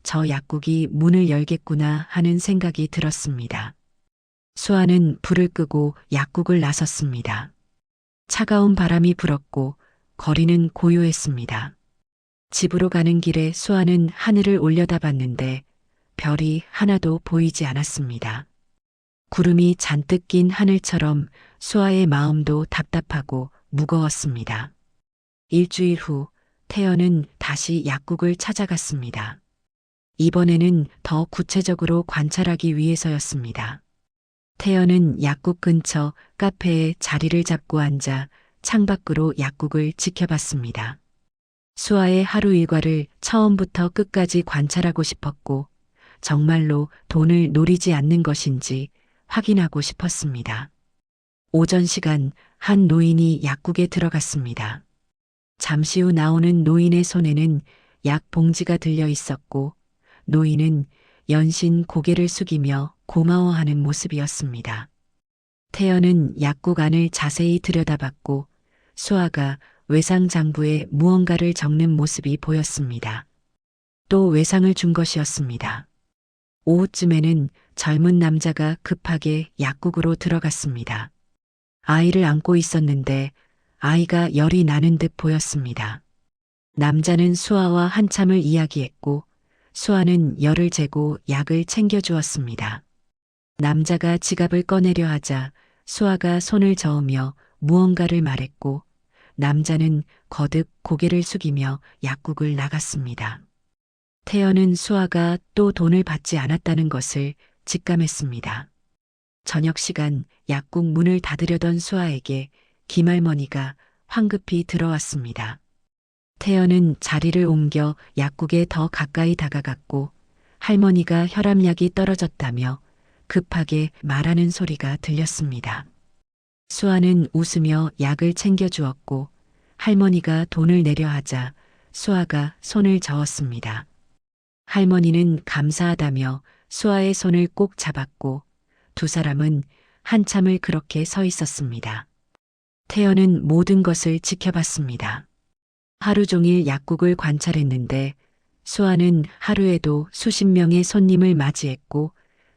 저 약국이 문을 열겠구나 하는 생각이 들었습니다. 수아는 불을 끄고 약국을 나섰습니다. 차가운 바람이 불었고 거리는 고요했습니다. 집으로 가는 길에 수아는 하늘을 올려다봤는데 별이 하나도 보이지 않았습니다. 구름이 잔뜩 낀 하늘처럼 수아의 마음도 답답하고 무거웠습니다. 일주일 후 태연은 다시 약국을 찾아갔습니다. 이번에는 더 구체적으로 관찰하기 위해서였습니다. 태연은 약국 근처 카페에 자리를 잡고 앉아 창밖으로 약국을 지켜봤습니다. 수아의 하루 일과를 처음부터 끝까지 관찰하고 싶었고 정말로 돈을 노리지 않는 것인지 확인하고 싶었습니다. 오전 시간 한 노인이 약국에 들어갔습니다. 잠시 후 나오는 노인의 손에는 약 봉지가 들려 있었고 노인은 연신 고개를 숙이며 고마워하는 모습이었습니다. 태연은 약국 안을 자세히 들여다봤고 수아가 외상장부에 무언가를 적는 모습이 보였습니다. 또 외상을 준 것이었습니다. 오후쯤에는 젊은 남자가 급하게 약국으로 들어갔습니다. 아이를 안고 있었는데 아이가 열이 나는 듯 보였습니다. 남자는 수아와 한참을 이야기했고 수아는 열을 재고 약을 챙겨주었습니다. 남자가 지갑을 꺼내려 하자 수아가 손을 저으며 무언가를 말했고 남자는 거듭 고개를 숙이며 약국을 나갔습니다. 태연은 수아가 또 돈을 받지 않았다는 것을 직감했습니다. 저녁 시간 약국 문을 닫으려던 수아에게 김할머니가 황급히 들어왔습니다. 태연은 자리를 옮겨 약국에 더 가까이 다가갔고 할머니가 혈압약이 떨어졌다며 급하게 말하는 소리가 들렸습니다. 수아는 웃으며 약을 챙겨주었고 할머니가 돈을 내려 하자 수아가 손을 저었습니다. 할머니는 감사하다며 수아의 손을 꼭 잡았고 두 사람은 한참을 그렇게 서 있었습니다. 태연은 모든 것을 지켜봤습니다. 하루 종일 약국을 관찰했는데 수아는 하루에도 수십 명의 손님을 맞이했고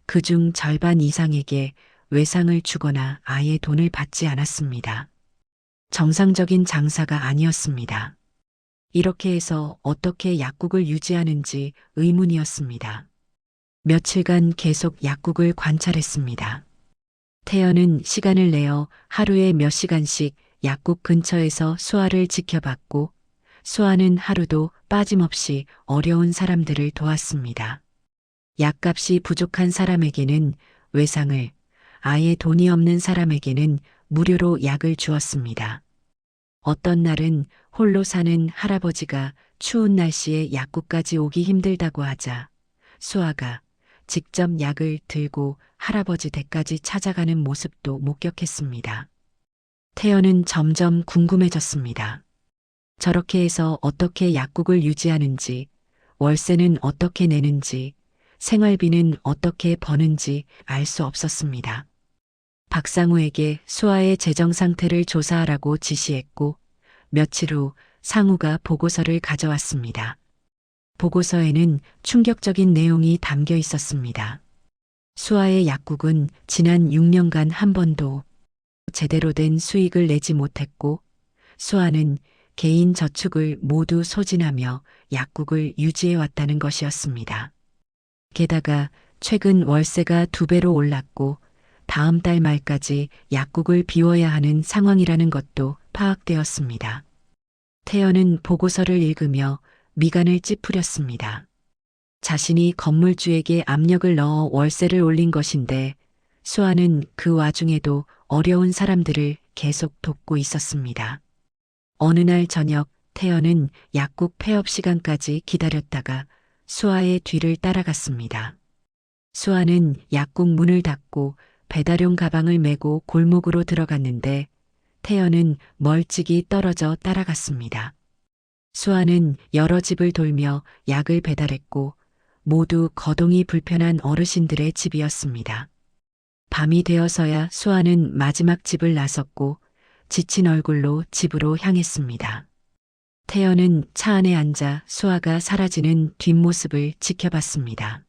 그중 절반 이상에게 외상을 주거나 아예 돈을 받지 않았습니다. 정상적인 장사가 아니었습니다. 이렇게 해서 어떻게 약국을 유지하는지 의문이었습니다. 며칠간 계속 약국을 관찰했습니다. 태연은 시간을 내어 하루에 몇 시간씩 약국 근처에서 수아를 지켜봤고 수아는 하루도 빠짐없이 어려운 사람들을 도왔습니다. 약값이 부족한 사람에게는 외상을, 아예 돈이 없는 사람에게는 무료로 약을 주었습니다. 어떤 날은 홀로 사는 할아버지가 추운 날씨에 약국까지 오기 힘들다고 하자 수아가 직접 약을 들고 할아버지 댁까지 찾아가는 모습도 목격했습니다. 태연은 점점 궁금해졌습니다. 저렇게 해서 어떻게 약국을 유지하는지, 월세는 어떻게 내는지, 생활비는 어떻게 버는지 알 수 없었습니다. 박상우에게 수아의 재정 상태를 조사하라고 지시했고 며칠 후 상우가 보고서를 가져왔습니다. 보고서에는 충격적인 내용이 담겨 있었습니다. 수아의 약국은 지난 6년간 한 번도 제대로 된 수익을 내지 못했고 수아는 개인 저축을 모두 소진하며 약국을 유지해 왔다는 것이었습니다. 게다가 최근 월세가 2배로 올랐고 다음 달 말까지 약국을 비워야 하는 상황이라는 것도 파악되었습니다. 태연은 보고서를 읽으며 미간을 찌푸렸습니다. 자신이 건물주에게 압력을 넣어 월세를 올린 것인데 수아는 그 와중에도 어려운 사람들을 계속 돕고 있었습니다. 어느 날 저녁 태연은 약국 폐업 시간까지 기다렸다가 수아의 뒤를 따라갔습니다. 수아는 약국 문을 닫고 배달용 가방을 메고 골목으로 들어갔는데 태연은 멀찍이 떨어져 따라갔습니다. 수아는 여러 집을 돌며 약을 배달했고 모두 거동이 불편한 어르신들의 집이었습니다. 밤이 되어서야 수아는 마지막 집을 나섰고 지친 얼굴로 집으로 향했습니다. 태연은 차 안에 앉아 수아가 사라지는 뒷모습을 지켜봤습니다.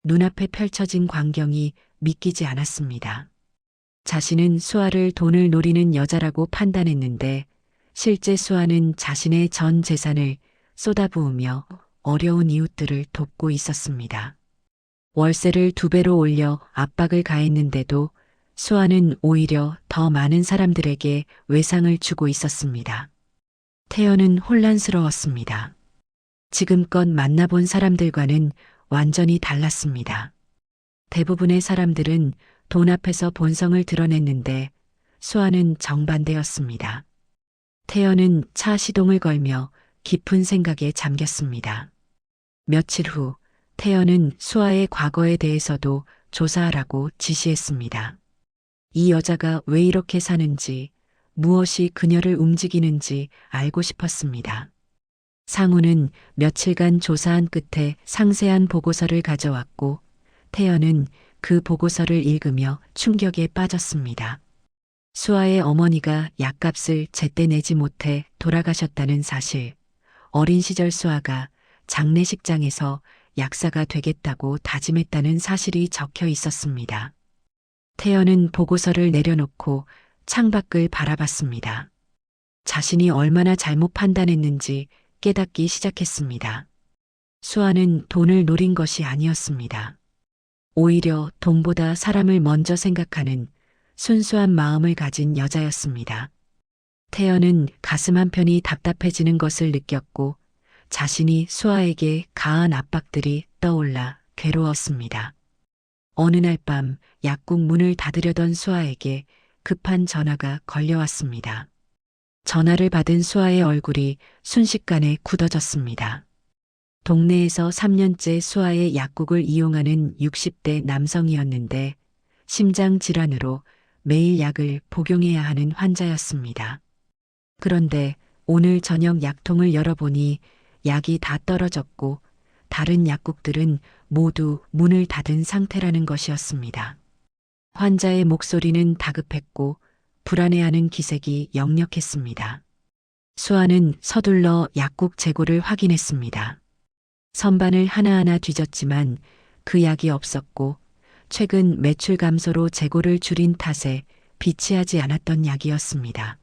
눈앞에 펼쳐진 광경이 믿기지 않았습니다. 자신은 수아를 돈을 노리는 여자라고 판단했는데 실제 수아는 자신의 전 재산을 쏟아부으며 어려운 이웃들을 돕고 있었습니다. 월세를 2배로 올려 압박을 가했는데도 수아는 오히려 더 많은 사람들에게 외상을 주고 있었습니다. 태연은 혼란스러웠습니다. 지금껏 만나본 사람들과는 완전히 달랐습니다. 대부분의 사람들은 돈 앞에서 본성을 드러냈는데 수아는 정반대였습니다. 태연은 차 시동을 걸며 깊은 생각에 잠겼습니다. 며칠 후 태연은 수아의 과거에 대해서도 조사하라고 지시했습니다. 이 여자가 왜 이렇게 사는지, 무엇이 그녀를 움직이는지 알고 싶었습니다. 상우는 며칠간 조사한 끝에 상세한 보고서를 가져왔고 태연은 그 보고서를 읽으며 충격에 빠졌습니다. 수아의 어머니가 약값을 제때 내지 못해 돌아가셨다는 사실, 어린 시절 수아가 장례식장에서 약사가 되겠다고 다짐했다는 사실이 적혀 있었습니다. 태연은 보고서를 내려놓고 창밖을 바라봤습니다. 자신이 얼마나 잘못 판단했는지 깨닫기 시작했습니다. 수아는 돈을 노린 것이 아니었습니다. 오히려 돈보다 사람을 먼저 생각하는 순수한 마음을 가진 여자였습니다. 태연은 가슴 한편이 답답해지는 것을 느꼈고 자신이 수아에게 가한 압박들이 떠올라 괴로웠습니다. 어느 날 밤 약국 문을 닫으려던 수아에게 급한 전화가 걸려왔습니다. 전화를 받은 수아의 얼굴이 순식간에 굳어졌습니다. 동네에서 3년째 수아의 약국을 이용하는 60대 남성이었는데 심장 질환으로 매일 약을 복용해야 하는 환자였습니다. 그런데 오늘 저녁 약통을 열어보니 약이 다 떨어졌고 다른 약국들은 모두 문을 닫은 상태라는 것이었습니다. 환자의 목소리는 다급했고 불안해하는 기색이 역력했습니다. 수아는 서둘러 약국 재고를 확인했습니다. 선반을 하나하나 뒤졌지만 그 약이 없었고 최근 매출 감소로 재고를 줄인 탓에 비치하지 않았던 약이었습니다.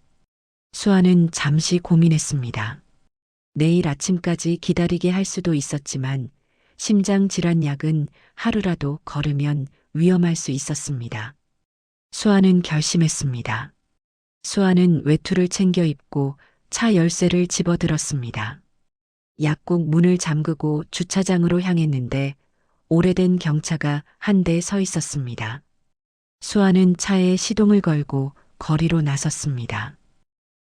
수아는 잠시 고민했습니다. 내일 아침까지 기다리게 할 수도 있었지만 심장 질환 약은 하루라도 거르면 위험할 수 있었습니다. 수아는 결심했습니다. 수아는 외투를 챙겨 입고 차 열쇠를 집어들었습니다. 약국 문을 잠그고 주차장으로 향했는데 오래된 경차가 한 대 서 있었습니다. 수아는 차에 시동을 걸고 거리로 나섰습니다.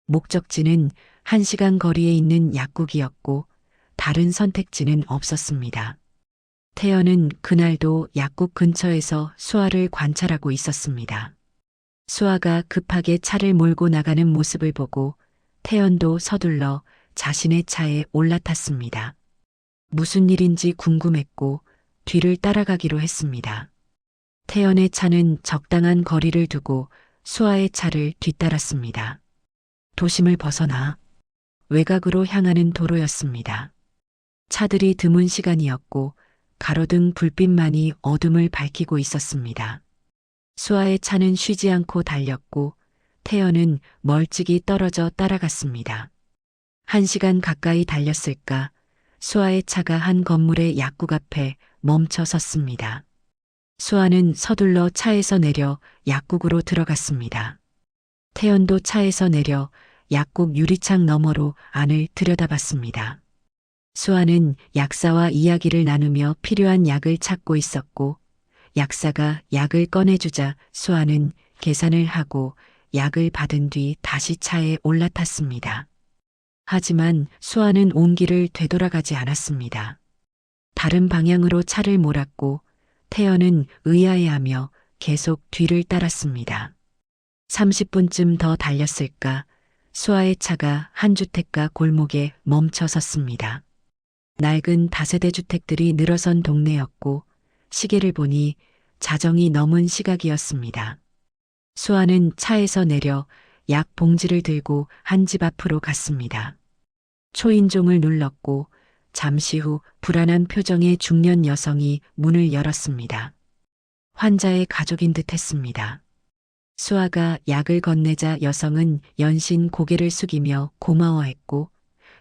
목적지는 1시간 거리에 있는 약국이었고 다른 선택지는 없었습니다. 태연은 그날도 약국 근처에서 수아를 관찰하고 있었습니다. 수아가 급하게 차를 몰고 나가는 모습을 보고 태연도 서둘러 자신의 차에 올라탔습니다. 무슨 일인지 궁금했고 뒤를 따라가기로 했습니다. 태연의 차는 적당한 거리를 두고 수아의 차를 뒤따랐습니다. 도심을 벗어나 외곽으로 향하는 도로였습니다. 차들이 드문 시간이었고 가로등 불빛만이 어둠을 밝히고 있었습니다. 수아의 차는 쉬지 않고 달렸고 태연은 멀찍이 떨어져 따라갔습니다. 1시간 가까이 달렸을까 수아의 차가 한 건물의 약국 앞에 멈춰 섰습니다. 수아는 서둘러 차에서 내려 약국으로 들어갔습니다. 태연도 차에서 내려 약국 유리창 너머로 안을 들여다봤습니다. 수아는 약사와 이야기를 나누며 필요한 약을 찾고 있었고, 약사가 약을 꺼내주자 수아는 계산을 하고 약을 받은 뒤 다시 차에 올라탔습니다. 하지만 수아는 온길을 되돌아가지 않았습니다. 다른 방향으로 차를 몰았고 태연은 의아해하며 계속 뒤를 따랐습니다. 30분쯤 더 달렸을까 수아의 차가 한 주택가 골목에 멈춰 섰습니다. 낡은 다세대 주택들이 늘어선 동네였고 시계를 보니 자정이 넘은 시각이었습니다. 수아는 차에서 내려 약 봉지를 들고 한 집 앞으로 갔습니다. 초인종을 눌렀고 잠시 후 불안한 표정의 중년 여성이 문을 열었습니다. 환자의 가족인 듯 했습니다. 수아가 약을 건네자 여성은 연신 고개를 숙이며 고마워했고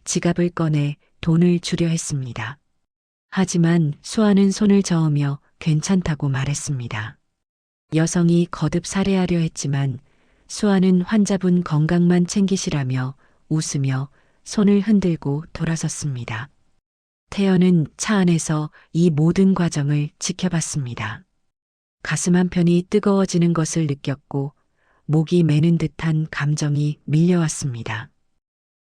지갑을 꺼내 돈을 주려 했습니다. 하지만 수아는 손을 저으며 괜찮다고 말했습니다. 여성이 거듭 살해하려 했지만 수아는 환자분 건강만 챙기시라며 웃으며 손을 흔들고 돌아섰습니다. 태연은 차 안에서 이 모든 과정을 지켜봤습니다. 가슴 한편이 뜨거워지는 것을 느꼈고 목이 메는 듯한 감정이 밀려왔습니다.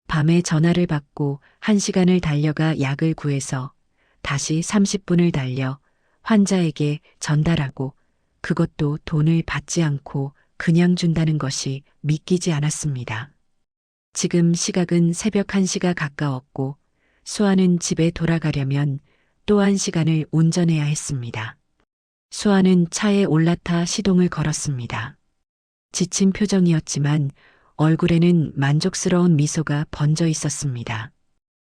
밤에 전화를 받고 1시간을 달려가 약을 구해서 다시 30분을 달려 환자에게 전달하고 그것도 돈을 받지 않고 그냥 준다는 것이 믿기지 않았습니다. 지금 시각은 새벽 1시가 가까웠고 수아는 집에 돌아가려면 또 1시간을 운전해야 했습니다. 수아는 차에 올라타 시동을 걸었습니다. 지친 표정이었지만 얼굴에는 만족스러운 미소가 번져 있었습니다.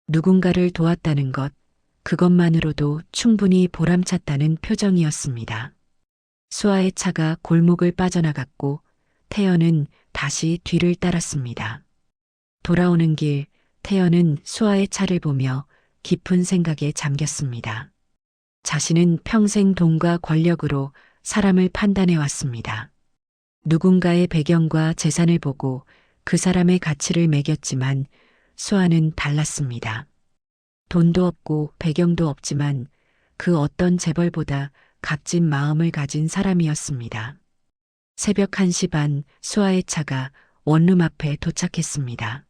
누군가를 도왔다는 것, 그것만으로도 충분히 보람찼다는 표정이었습니다. 수아의 차가 골목을 빠져나갔고 태연은 다시 뒤를 따랐습니다. 돌아오는 길 태연은 수아의 차를 보며 깊은 생각에 잠겼습니다. 자신은 평생 돈과 권력으로 사람을 판단해 왔습니다. 누군가의 배경과 재산을 보고 그 사람의 가치를 매겼지만 수아는 달랐습니다. 돈도 없고 배경도 없지만 그 어떤 재벌보다 값진 마음을 가진 사람이었습니다. 새벽 1시 반 수아의 차가 원룸 앞에 도착했습니다.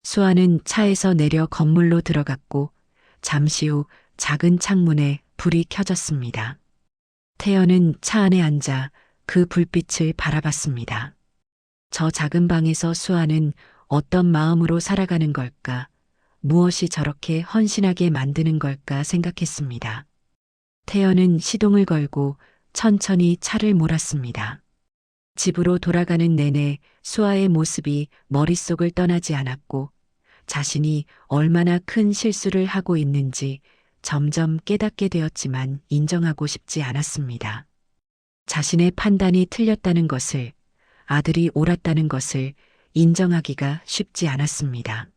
수아는 차에서 내려 건물로 들어갔고 잠시 후 작은 창문에 불이 켜졌습니다. 태연은 차 안에 앉아 그 불빛을 바라봤습니다. 저 작은 방에서 수아는 어떤 마음으로 살아가는 걸까? 무엇이 저렇게 헌신하게 만드는 걸까 생각했습니다. 태연은 시동을 걸고 천천히 차를 몰았습니다. 집으로 돌아가는 내내 수아의 모습이 머릿속을 떠나지 않았고 자신이 얼마나 큰 실수를 하고 있는지 점점 깨닫게 되었지만 인정하고 싶지 않았습니다. 자신의 판단이 틀렸다는 것을, 아들이 옳았다는 것을 인정하기가 쉽지 않았습니다.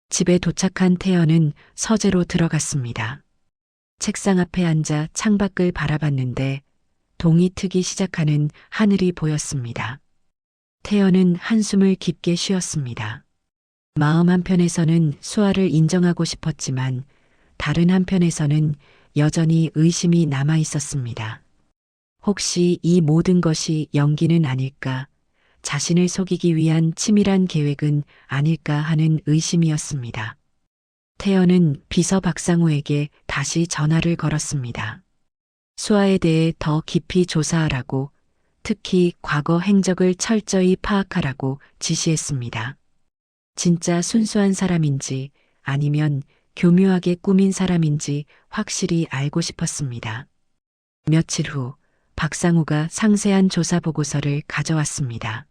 집에 도착한 태연은 서재로 들어갔습니다. 책상 앞에 앉아 창밖을 바라봤는데 동이 트기 시작하는 하늘이 보였습니다. 태연은 한숨을 깊게 쉬었습니다. 마음 한편에서는 수아를 인정하고 싶었지만 다른 한편에서는 여전히 의심이 남아 있었습니다. 혹시 이 모든 것이 연기는 아닐까? 자신을 속이기 위한 치밀한 계획은 아닐까 하는 의심이었습니다. 태연은 비서 박상우에게 다시 전화를 걸었습니다. 수아에 대해 더 깊이 조사하라고, 특히 과거 행적을 철저히 파악하라고 지시했습니다. 진짜 순수한 사람인지 아니면 교묘하게 꾸민 사람인지 확실히 알고 싶었습니다. 며칠 후 박상우가 상세한 조사 보고서를 가져왔습니다.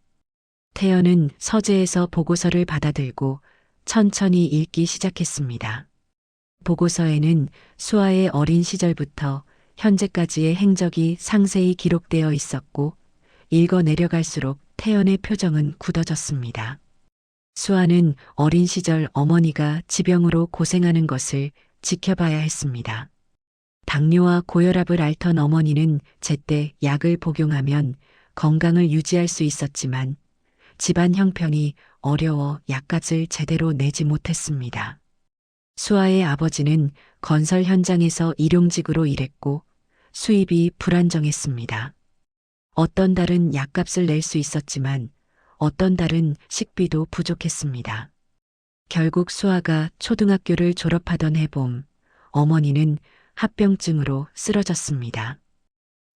태연은 서재에서 보고서를 받아들고 천천히 읽기 시작했습니다. 보고서에는 수아의 어린 시절부터 현재까지의 행적이 상세히 기록되어 있었고 읽어 내려갈수록 태연의 표정은 굳어졌습니다. 수아는 어린 시절 어머니가 지병으로 고생하는 것을 지켜봐야 했습니다. 당뇨와 고혈압을 앓던 어머니는 제때 약을 복용하면 건강을 유지할 수 있었지만 집안 형편이 어려워 약값을 제대로 내지 못했습니다. 수아의 아버지는 건설 현장에서 일용직으로 일했고 수입이 불안정했습니다. 어떤 달은 약값을 낼 수 있었지만 어떤 달은 식비도 부족했습니다. 결국 수아가 초등학교를 졸업하던 해봄, 어머니는 합병증으로 쓰러졌습니다.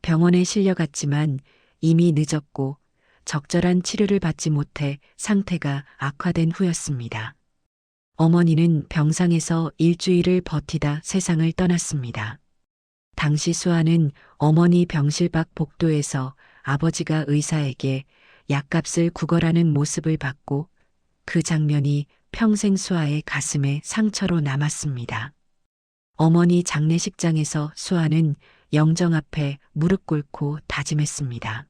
병원에 실려갔지만 이미 늦었고 적절한 치료를 받지 못해 상태가 악화된 후였습니다. 어머니는 병상에서 일주일을 버티다 세상을 떠났습니다. 당시 수아는 어머니 병실 밖 복도에서 아버지가 의사에게 약값을 구걸하는 모습을 봤고 그 장면이 평생 수아의 가슴에 상처로 남았습니다. 어머니 장례식장에서 수아는 영정 앞에 무릎 꿇고 다짐했습니다.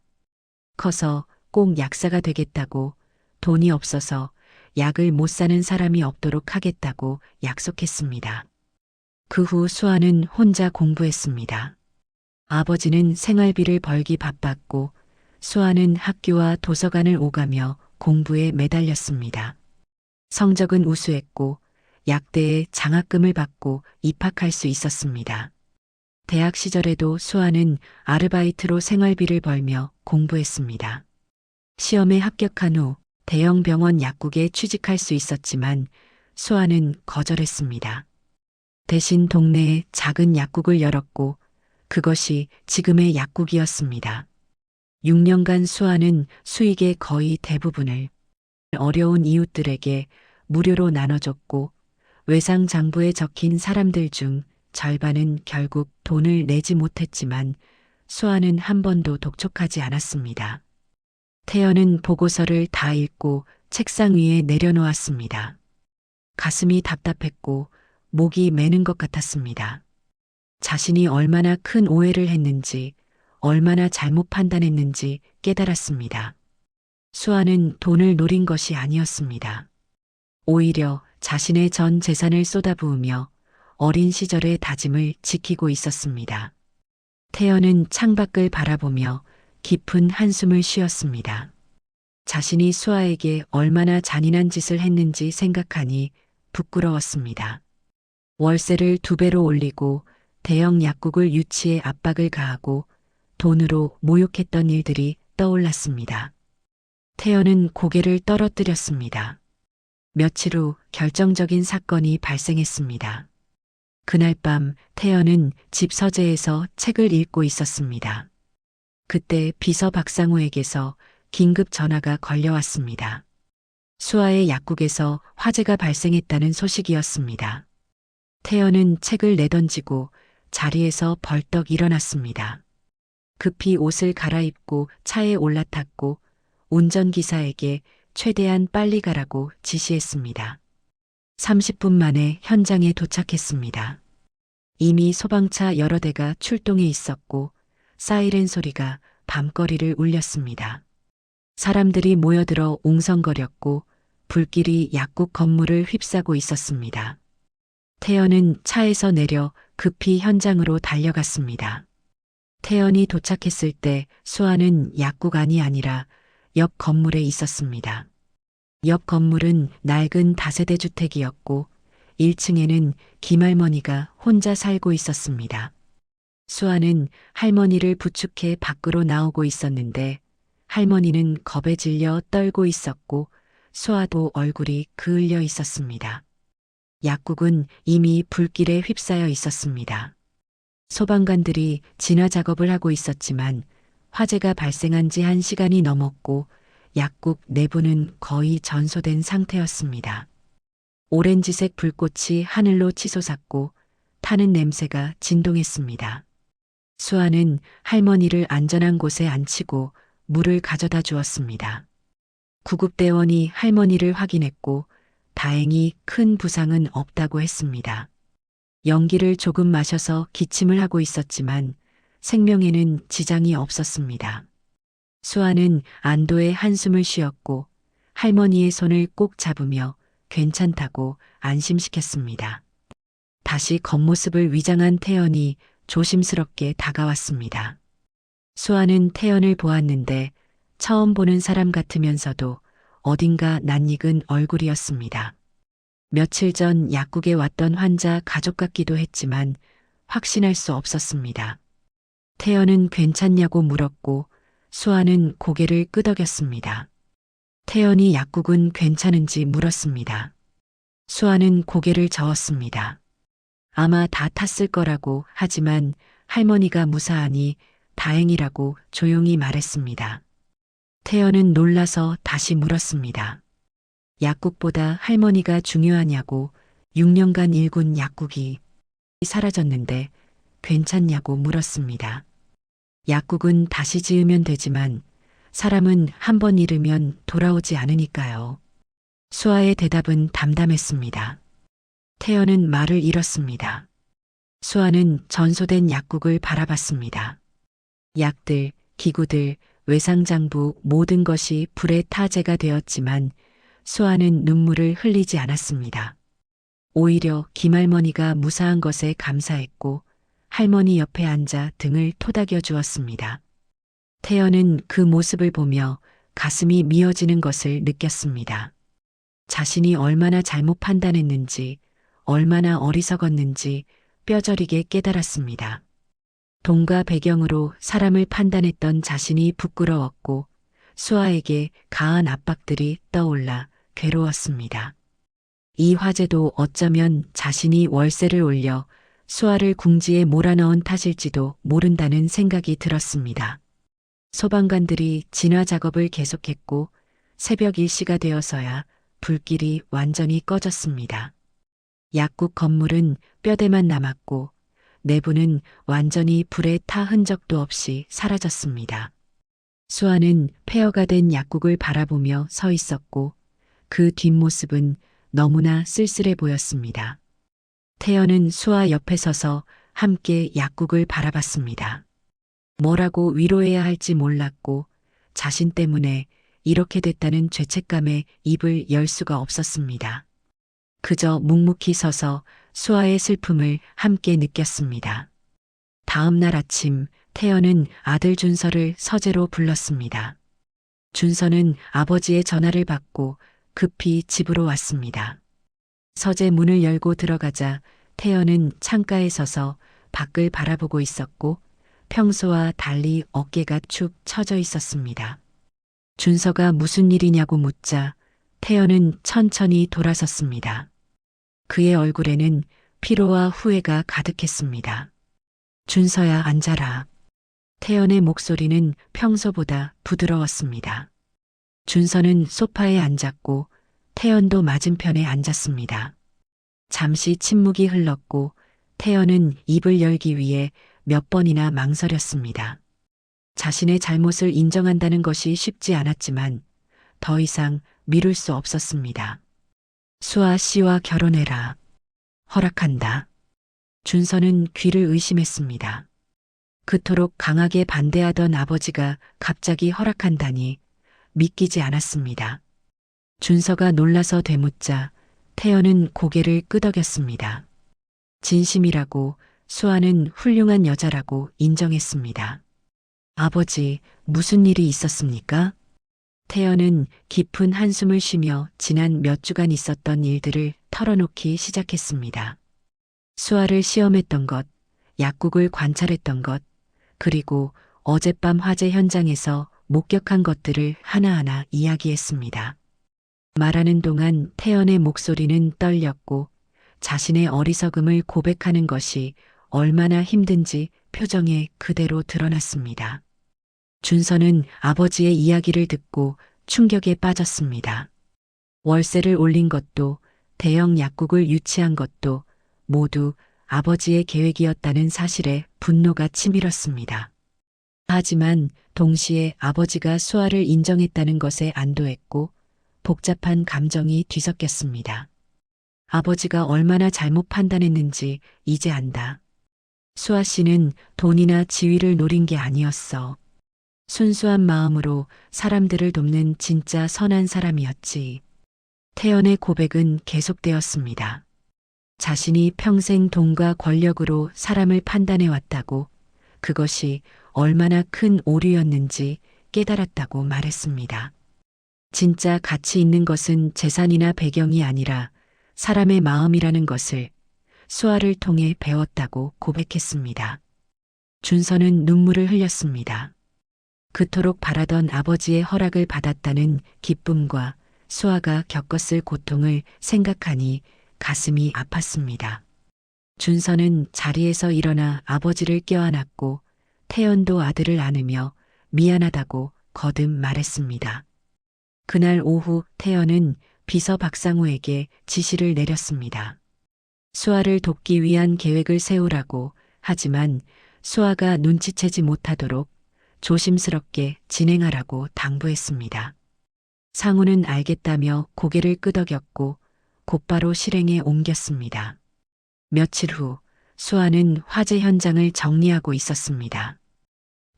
커서 꼭 약사가 되겠다고, 돈이 없어서 약을 못 사는 사람이 없도록 하겠다고 약속했습니다. 그 후 수아는 혼자 공부했습니다. 아버지는 생활비를 벌기 바빴고 수아는 학교와 도서관을 오가며 공부에 매달렸습니다. 성적은 우수했고 약대에 장학금을 받고 입학할 수 있었습니다. 대학 시절에도 수아는 아르바이트로 생활비를 벌며 공부했습니다. 시험에 합격한 후 대형 병원 약국에 취직할 수 있었지만 수아는 거절했습니다. 대신 동네에 작은 약국을 열었고 그것이 지금의 약국이었습니다. 6년간 수아는 수익의 거의 대부분을 어려운 이웃들에게 무료로 나눠줬고 외상장부에 적힌 사람들 중 절반은 결국 돈을 내지 못했지만 수아는 한 번도 독촉하지 않았습니다. 태연은 보고서를 다 읽고 책상 위에 내려놓았습니다. 가슴이 답답했고 목이 메는 것 같았습니다. 자신이 얼마나 큰 오해를 했는지, 얼마나 잘못 판단했는지 깨달았습니다. 수아는 돈을 노린 것이 아니었습니다. 오히려 자신의 전 재산을 쏟아부으며 어린 시절의 다짐을 지키고 있었습니다. 태연은 창밖을 바라보며 깊은 한숨을 쉬었습니다. 자신이 수아에게 얼마나 잔인한 짓을 했는지 생각하니 부끄러웠습니다. 월세를 2배로 올리고 대형 약국을 유치해 압박을 가하고 돈으로 모욕했던 일들이 떠올랐습니다. 태연은 고개를 떨어뜨렸습니다. 며칠 후 결정적인 사건이 발생했습니다. 그날 밤 태연은 집 서재에서 책을 읽고 있었습니다. 그때 비서 박상우에게서 긴급 전화가 걸려왔습니다. 수아의 약국에서 화재가 발생했다는 소식이었습니다. 태연은 책을 내던지고 자리에서 벌떡 일어났습니다. 급히 옷을 갈아입고 차에 올라탔고 운전기사에게 최대한 빨리 가라고 지시했습니다. 30분 만에 현장에 도착했습니다. 이미 소방차 여러 대가 출동해 있었고 사이렌 소리가 밤거리를 울렸습니다. 사람들이 모여들어 웅성거렸고 불길이 약국 건물을 휩싸고 있었습니다. 태연은 차에서 내려 급히 현장으로 달려갔습니다. 태연이 도착했을 때 수아는 약국 안이 아니라 옆 건물에 있었습니다. 옆 건물은 낡은 다세대 주택이었고 1층에는 김할머니가 혼자 살고 있었습니다. 수아는 할머니를 부축해 밖으로 나오고 있었는데 할머니는 겁에 질려 떨고 있었고 수아도 얼굴이 그을려 있었습니다. 약국은 이미 불길에 휩싸여 있었습니다. 소방관들이 진화 작업을 하고 있었지만 화재가 발생한 지 1시간이 넘었고 약국 내부는 거의 전소된 상태였습니다. 오렌지색 불꽃이 하늘로 치솟았고 타는 냄새가 진동했습니다. 수아는 할머니를 안전한 곳에 앉히고 물을 가져다 주었습니다. 구급대원이 할머니를 확인했고 다행히 큰 부상은 없다고 했습니다. 연기를 조금 마셔서 기침을 하고 있었지만 생명에는 지장이 없었습니다. 수아는 안도의 한숨을 쉬었고 할머니의 손을 꼭 잡으며 괜찮다고 안심시켰습니다. 다시 겉모습을 위장한 태연이 조심스럽게 다가왔습니다. 수아는 태연을 보았는데 처음 보는 사람 같으면서도 어딘가 낯익은 얼굴이었습니다. 며칠 전 약국에 왔던 환자 가족 같기도 했지만 확신할 수 없었습니다. 태연은 괜찮냐고 물었고 수아는 고개를 끄덕였습니다. 태연이 약국은 괜찮은지 물었습니다. 수아는 고개를 저었습니다. 아마 다 탔을 거라고 하지만 할머니가 무사하니 다행이라고 조용히 말했습니다. 태연은 놀라서 다시 물었습니다. 약국보다 할머니가 중요하냐고 6년간 일군 약국이 사라졌는데 괜찮냐고 물었습니다. 약국은 다시 지으면 되지만 사람은 한 번 잃으면 돌아오지 않으니까요. 수아의 대답은 담담했습니다. 태연은 말을 잃었습니다. 수아는 전소된 약국을 바라봤습니다. 약들, 기구들, 외상장부 모든 것이 불에 타제가 되었지만 수아는 눈물을 흘리지 않았습니다. 오히려 김할머니가 무사한 것에 감사했고 할머니 옆에 앉아 등을 토닥여 주었습니다. 태연은 그 모습을 보며 가슴이 미어지는 것을 느꼈습니다. 자신이 얼마나 잘못 판단했는지, 얼마나 어리석었는지 뼈저리게 깨달았습니다. 돈과 배경으로 사람을 판단했던 자신이 부끄러웠고 수아에게 가한 압박들이 떠올라 괴로웠습니다. 이 화재도 어쩌면 자신이 월세를 올려 수아를 궁지에 몰아넣은 탓일지도 모른다는 생각이 들었습니다. 소방관들이 진화 작업을 계속했고 새벽 1시가 되어서야 불길이 완전히 꺼졌습니다. 약국 건물은 뼈대만 남았고 내부는 완전히 불에 타 흔적도 없이 사라졌습니다. 수아는 폐허가 된 약국을 바라보며 서 있었고 그 뒷모습은 너무나 쓸쓸해 보였습니다. 태연은 수아 옆에 서서 함께 약국을 바라봤습니다. 뭐라고 위로해야 할지 몰랐고 자신 때문에 이렇게 됐다는 죄책감에 입을 열 수가 없었습니다. 그저 묵묵히 서서 수아의 슬픔을 함께 느꼈습니다. 다음 날 아침 태연은 아들 준서를 서재로 불렀습니다. 준서는 아버지의 전화를 받고 급히 집으로 왔습니다. 서재 문을 열고 들어가자 태연은 창가에 서서 밖을 바라보고 있었고 평소와 달리 어깨가 축 처져 있었습니다. 준서가 무슨 일이냐고 묻자 태연은 천천히 돌아섰습니다. 그의 얼굴에는 피로와 후회가 가득했습니다. 준서야, 앉아라. 태연의 목소리는 평소보다 부드러웠습니다. 준서는 소파에 앉았고 태연도 맞은편에 앉았습니다. 잠시 침묵이 흘렀고 태연은 입을 열기 위해 몇 번이나 망설였습니다. 자신의 잘못을 인정한다는 것이 쉽지 않았지만 더 이상 미룰 수 없었습니다. 수아 씨와 결혼해라. 허락한다. 준서는 귀를 의심했습니다. 그토록 강하게 반대하던 아버지가 갑자기 허락한다니 믿기지 않았습니다. 준서가 놀라서 되묻자 태연은 고개를 끄덕였습니다. 진심이라고 수아는 훌륭한 여자라고 인정했습니다. 아버지, 무슨 일이 있었습니까? 태연은 깊은 한숨을 쉬며 지난 몇 주간 있었던 일들을 털어놓기 시작했습니다. 수아를 시험했던 것, 약국을 관찰했던 것, 그리고 어젯밤 화재 현장에서 목격한 것들을 하나하나 이야기했습니다. 말하는 동안 태연의 목소리는 떨렸고 자신의 어리석음을 고백하는 것이 얼마나 힘든지 표정에 그대로 드러났습니다. 준서는 아버지의 이야기를 듣고 충격에 빠졌습니다. 월세를 올린 것도 대형 약국을 유치한 것도 모두 아버지의 계획이었다는 사실에 분노가 치밀었습니다. 하지만 동시에 아버지가 수아를 인정했다는 것에 안도했고 복잡한 감정이 뒤섞였습니다. 아버지가 얼마나 잘못 판단했는지 이제 안다. 수아 씨는 돈이나 지위를 노린 게 아니었어. 순수한 마음으로 사람들을 돕는 진짜 선한 사람이었지. 태연의 고백은 계속되었습니다. 자신이 평생 돈과 권력으로 사람을 판단해 왔다고, 그것이 얼마나 큰 오류였는지 깨달았다고 말했습니다. 진짜 가치 있는 것은 재산이나 배경이 아니라 사람의 마음이라는 것을 수아를 통해 배웠다고 고백했습니다. 준서는 눈물을 흘렸습니다. 그토록 바라던 아버지의 허락을 받았다는 기쁨과 수아가 겪었을 고통을 생각하니 가슴이 아팠습니다. 준서는 자리에서 일어나 아버지를 껴안았고 태연도 아들을 안으며 미안하다고 거듭 말했습니다. 그날 오후 태연은 비서 박상우에게 지시를 내렸습니다. 수아를 돕기 위한 계획을 세우라고. 하지만 수아가 눈치채지 못하도록 조심스럽게 진행하라고 당부했습니다. 상우는 알겠다며 고개를 끄덕였고 곧바로 실행에 옮겼습니다. 며칠 후 수아는 화재 현장을 정리하고 있었습니다.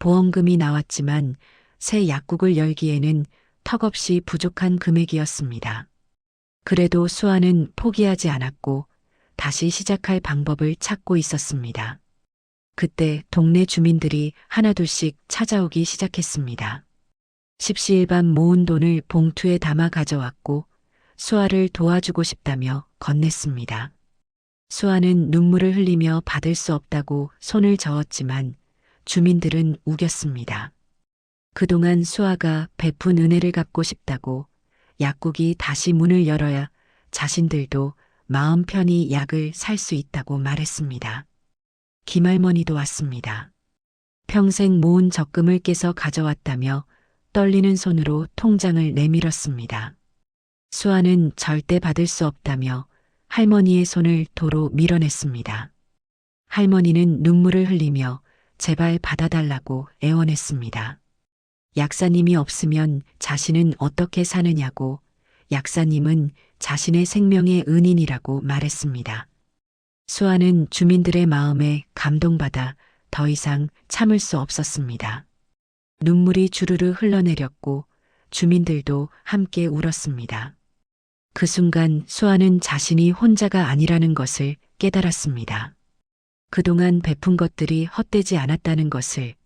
보험금이 나왔지만 새 약국을 열기에는 턱없이 부족한 금액이었습니다. 그래도 수아는 포기하지 않았고 다시 시작할 방법을 찾고 있었습니다. 그때 동네 주민들이 하나둘씩 찾아오기 시작했습니다. 십시일반 모은 돈을 봉투에 담아 가져왔고 수아를 도와주고 싶다며 건넸습니다. 수아는 눈물을 흘리며 받을 수 없다고 손을 저었지만 주민들은 우겼습니다. 그동안 수아가 베푼 은혜를 갚고 싶다고 약국이 다시 문을 열어야 자신들도 마음 편히 약을 살 수 있다고 말했습니다. 김할머니도 왔습니다. 평생 모은 적금을 깨서 가져왔다며 떨리는 손으로 통장을 내밀었습니다. 수아는 절대 받을 수 없다며 할머니의 손을 도로 밀어냈습니다. 할머니는 눈물을 흘리며 제발 받아달라고 애원했습니다. 약사님이 없으면 자신은 어떻게 사느냐고 약사님은 자신의 생명의 은인이라고 말했습니다. 수아는 주민들의 마음에 감동받아 더 이상 참을 수 없었습니다. 눈물이 주르르 흘러내렸고 주민들도 함께 울었습니다. 그 순간 수아는 자신이 혼자가 아니라는 것을 깨달았습니다. 그동안 베푼 것들이 헛되지 않았다는 것을,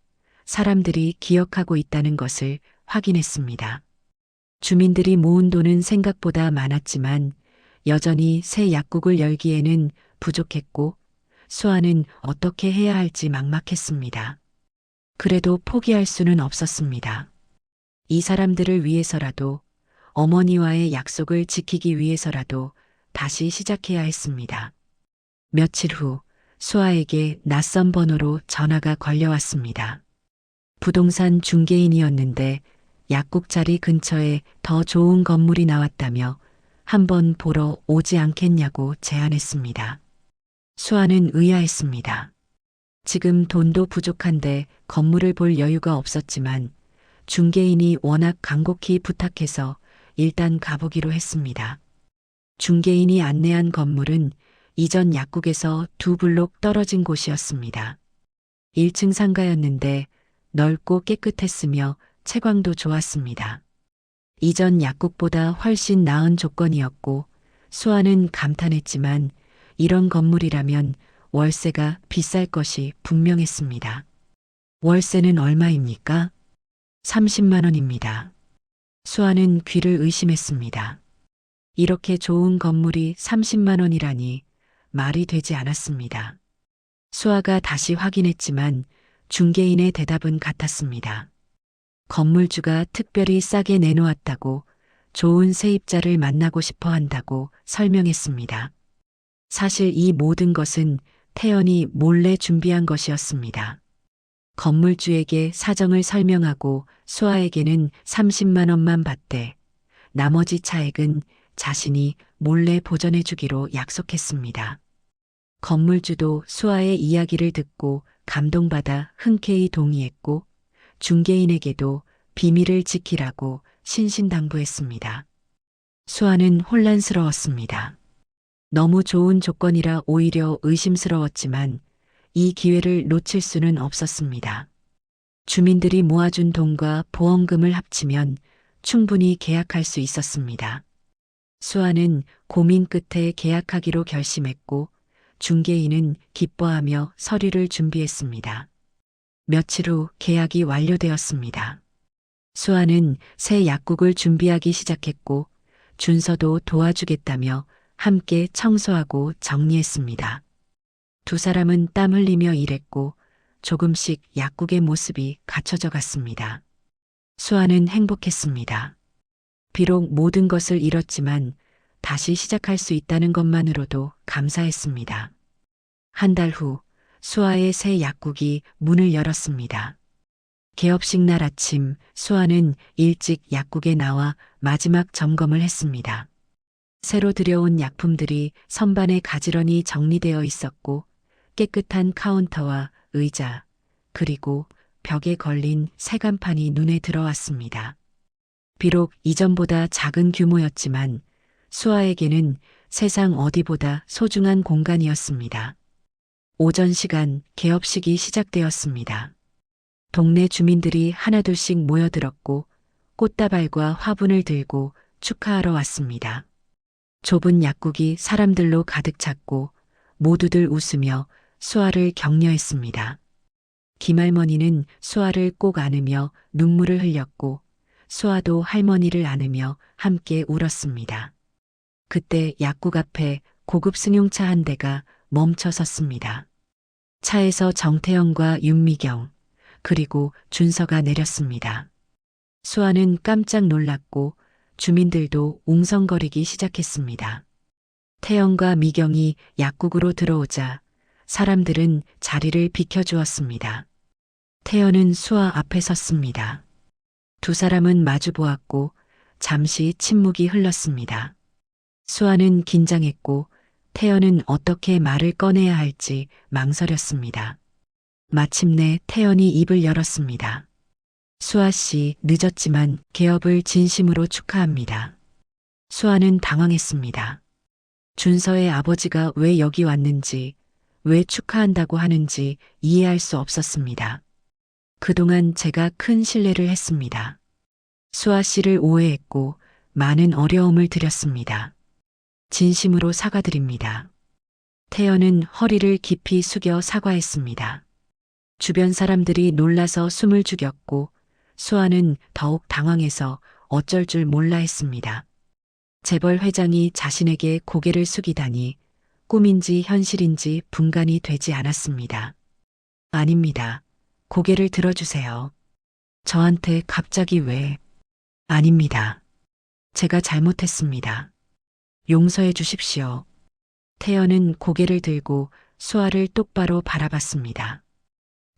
사람들이 기억하고 있다는 것을 확인했습니다. 주민들이 모은 돈은 생각보다 많았지만 여전히 새 약국을 열기에는 부족했고 수아는 어떻게 해야 할지 막막했습니다. 그래도 포기할 수는 없었습니다. 이 사람들을 위해서라도, 어머니와의 약속을 지키기 위해서라도 다시 시작해야 했습니다. 며칠 후 수아에게 낯선 번호로 전화가 걸려왔습니다. 부동산 중개인이었는데 약국 자리 근처에 더 좋은 건물이 나왔다며 한번 보러 오지 않겠냐고 제안했습니다. 수아는 의아했습니다. 지금 돈도 부족한데 건물을 볼 여유가 없었지만 중개인이 워낙 간곡히 부탁해서 일단 가보기로 했습니다. 중개인이 안내한 건물은 이전 약국에서 2블록 떨어진 곳이었습니다. 1층 상가였는데 넓고 깨끗했으며 채광도 좋았습니다. 이전 약국보다 훨씬 나은 조건이었고 수아는 감탄했지만 이런 건물이라면 월세가 비쌀 것이 분명했습니다. 월세는 얼마입니까? 30만 원입니다. 수아는 귀를 의심했습니다. 이렇게 좋은 건물이 30만 원이라니 말이 되지 않았습니다. 수아가 다시 확인했지만 중개인의 대답은 같았습니다. 건물주가 특별히 싸게 내놓았다고, 좋은 세입자를 만나고 싶어 한다고 설명했습니다. 사실 이 모든 것은 태연이 몰래 준비한 것이었습니다. 건물주에게 사정을 설명하고 수아에게는 30만 원만 받되 나머지 차액은 자신이 몰래 보전해 주기로 약속했습니다. 건물주도 수아의 이야기를 듣고 감동받아 흔쾌히 동의했고 중개인에게도 비밀을 지키라고 신신당부했습니다. 수아는 혼란스러웠습니다. 너무 좋은 조건이라 오히려 의심스러웠지만 이 기회를 놓칠 수는 없었습니다. 주민들이 모아준 돈과 보험금을 합치면 충분히 계약할 수 있었습니다. 수아는 고민 끝에 계약하기로 결심했고 중개인은 기뻐하며 서류를 준비했습니다. 며칠 후 계약이 완료되었습니다. 수아는 새 약국을 준비하기 시작했고 준서도 도와주겠다며 함께 청소하고 정리했습니다. 두 사람은 땀 흘리며 일했고 조금씩 약국의 모습이 갖춰져 갔습니다. 수아는 행복했습니다. 비록 모든 것을 잃었지만 다시 시작할 수 있다는 것만으로도 감사했습니다. 한 달 후 수아의 새 약국이 문을 열었습니다. 개업식 날 아침 수아는 일찍 약국에 나와 마지막 점검을 했습니다. 새로 들여온 약품들이 선반에 가지런히 정리되어 있었고 깨끗한 카운터와 의자, 그리고 벽에 걸린 새 간판이 눈에 들어왔습니다. 비록 이전보다 작은 규모였지만 수아에게는 세상 어디보다 소중한 공간이었습니다. 오전 시간 개업식이 시작되었습니다. 동네 주민들이 하나둘씩 모여들었고 꽃다발과 화분을 들고 축하하러 왔습니다. 좁은 약국이 사람들로 가득 찼고 모두들 웃으며 수아를 격려했습니다. 김할머니는 수아를 꼭 안으며 눈물을 흘렸고 수아도 할머니를 안으며 함께 울었습니다. 그때 약국 앞에 고급 승용차 한 대가 멈춰 섰습니다. 차에서 정태영과 윤미경, 그리고 준서가 내렸습니다. 수아는 깜짝 놀랐고 주민들도 웅성거리기 시작했습니다. 태영과 미경이 약국으로 들어오자 사람들은 자리를 비켜주었습니다. 태연은 수아 앞에 섰습니다. 두 사람은 마주 보았고 잠시 침묵이 흘렀습니다. 수아는 긴장했고 태연은 어떻게 말을 꺼내야 할지 망설였습니다. 마침내 태연이 입을 열었습니다. 수아 씨, 늦었지만 개업을 진심으로 축하합니다. 수아는 당황했습니다. 준서의 아버지가 왜 여기 왔는지, 왜 축하한다고 하는지 이해할 수 없었습니다. 그동안 제가 큰 실례를 했습니다. 수아 씨를 오해했고 많은 어려움을 드렸습니다. 진심으로 사과드립니다. 태연은 허리를 깊이 숙여 사과했습니다. 주변 사람들이 놀라서 숨을 죽였고 수아는 더욱 당황해서 어쩔 줄 몰라 했습니다. 재벌 회장이 자신에게 고개를 숙이다니 꿈인지 현실인지 분간이 되지 않았습니다. 아닙니다. 고개를 들어주세요. 저한테 갑자기 왜? 아닙니다. 제가 잘못했습니다. 용서해 주십시오. 태연은 고개를 들고 수아를 똑바로 바라봤습니다.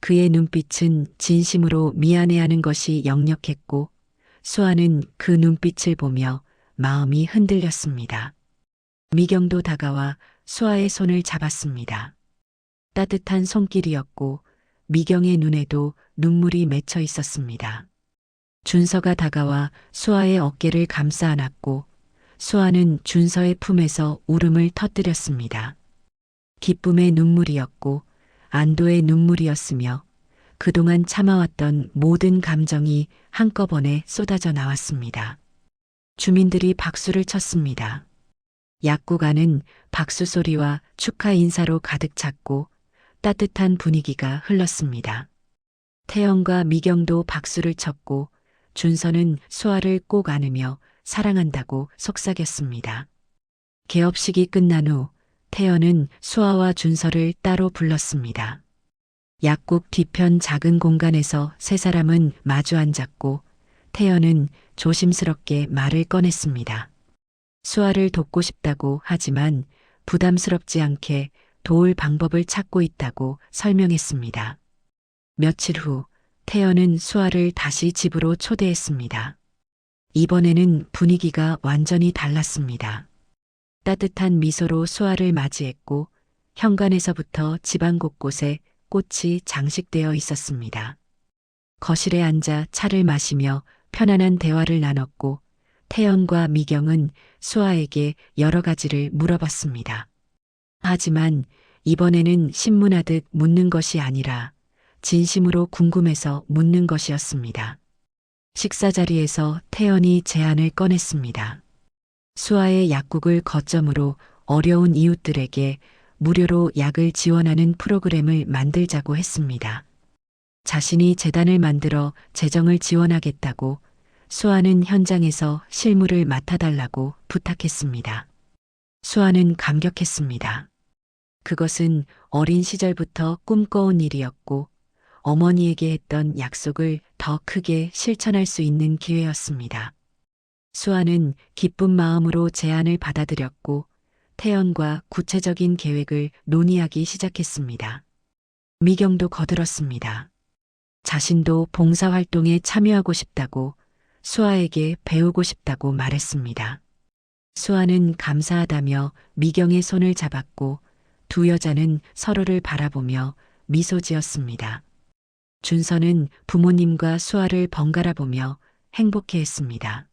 그의 눈빛은 진심으로 미안해하는 것이 역력했고 수아는 그 눈빛을 보며 마음이 흔들렸습니다. 미경도 다가와 수아의 손을 잡았습니다. 따뜻한 손길이었고 미경의 눈에도 눈물이 맺혀 있었습니다. 준서가 다가와 수아의 어깨를 감싸 안았고 수아는 준서의 품에서 울음을 터뜨렸습니다. 기쁨의 눈물이었고 안도의 눈물이었으며 그동안 참아왔던 모든 감정이 한꺼번에 쏟아져 나왔습니다. 주민들이 박수를 쳤습니다. 약국 안은 박수 소리와 축하 인사로 가득 찼고 따뜻한 분위기가 흘렀습니다. 태영과 미경도 박수를 쳤고 준서는 수아를 꼭 안으며 사랑한다고 속삭였습니다. 개업식이 끝난 후 태연은 수아와 준서를 따로 불렀습니다. 약국 뒤편 작은 공간에서 세 사람은 마주 앉았고 태연은 조심스럽게 말을 꺼냈습니다. 수아를 돕고 싶다고 하지만 부담스럽지 않게 도울 방법을 찾고 있다고 설명했습니다. 며칠 후 태연은 수아를 다시 집으로 초대했습니다. 이번에는 분위기가 완전히 달랐습니다. 따뜻한 미소로 수아를 맞이했고 현관에서부터 집안 곳곳에 꽃이 장식되어 있었습니다. 거실에 앉아 차를 마시며 편안한 대화를 나눴고 태연과 미경은 수아에게 여러 가지를 물어봤습니다. 하지만 이번에는 신문하듯 묻는 것이 아니라 진심으로 궁금해서 묻는 것이었습니다. 식사 자리에서 태연이 제안을 꺼냈습니다. 수아의 약국을 거점으로 어려운 이웃들에게 무료로 약을 지원하는 프로그램을 만들자고 했습니다. 자신이 재단을 만들어 재정을 지원하겠다고 수아는 현장에서 실무를 맡아달라고 부탁했습니다. 수아는 감격했습니다. 그것은 어린 시절부터 꿈꿔온 일이었고 어머니에게 했던 약속을 더 크게 실천할 수 있는 기회였습니다. 수아는 기쁜 마음으로 제안을 받아들였고 태연과 구체적인 계획을 논의하기 시작했습니다. 미경도 거들었습니다. 자신도 봉사활동에 참여하고 싶다고, 수아에게 배우고 싶다고 말했습니다. 수아는 감사하다며 미경의 손을 잡았고 두 여자는 서로를 바라보며 미소 지었습니다. 준서는 부모님과 수아를 번갈아 보며 행복해했습니다.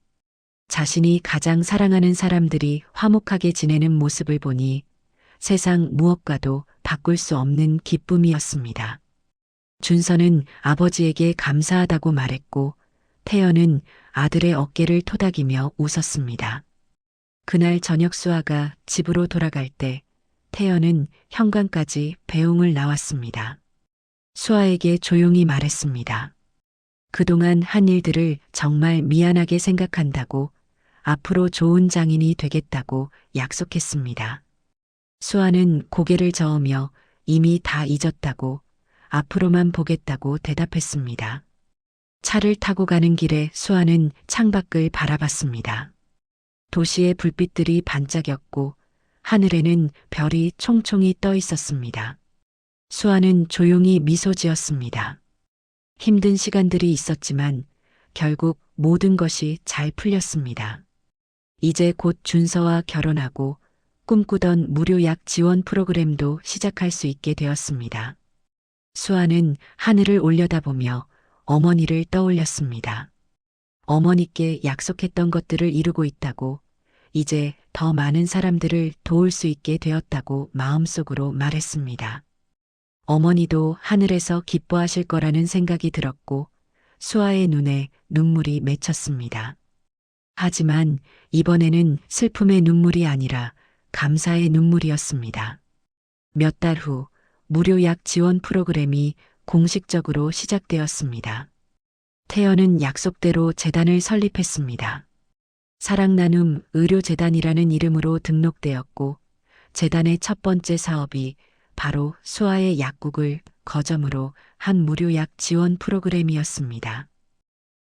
자신이 가장 사랑하는 사람들이 화목하게 지내는 모습을 보니 세상 무엇과도 바꿀 수 없는 기쁨이었습니다. 준서는 아버지에게 감사하다고 말했고 태연은 아들의 어깨를 토닥이며 웃었습니다. 그날 저녁 수아가 집으로 돌아갈 때 태연은 현관까지 배웅을 나왔습니다. 수아에게 조용히 말했습니다. 그동안 한 일들을 정말 미안하게 생각한다고, 앞으로 좋은 장인이 되겠다고 약속했습니다. 수아는 고개를 저으며 이미 다 잊었다고, 앞으로만 보겠다고 대답했습니다. 차를 타고 가는 길에 수아는 창밖을 바라봤습니다. 도시의 불빛들이 반짝였고 하늘에는 별이 총총히 떠 있었습니다. 수아는 조용히 미소 지었습니다. 힘든 시간들이 있었지만 결국 모든 것이 잘 풀렸습니다. 이제 곧 준서와 결혼하고 꿈꾸던 무료약 지원 프로그램도 시작할 수 있게 되었습니다. 수아는 하늘을 올려다보며 어머니를 떠올렸습니다. 어머니께 약속했던 것들을 이루고 있다고, 이제 더 많은 사람들을 도울 수 있게 되었다고 마음속으로 말했습니다. 어머니도 하늘에서 기뻐하실 거라는 생각이 들었고 수아의 눈에 눈물이 맺혔습니다. 하지만 이번에는 슬픔의 눈물이 아니라 감사의 눈물이었습니다. 몇 달 후 무료약 지원 프로그램이 공식적으로 시작되었습니다. 태연은 약속대로 재단을 설립했습니다. 사랑나눔 의료재단이라는 이름으로 등록되었고 재단의 첫 번째 사업이 바로 수아의 약국을 거점으로 한 무료약 지원 프로그램이었습니다.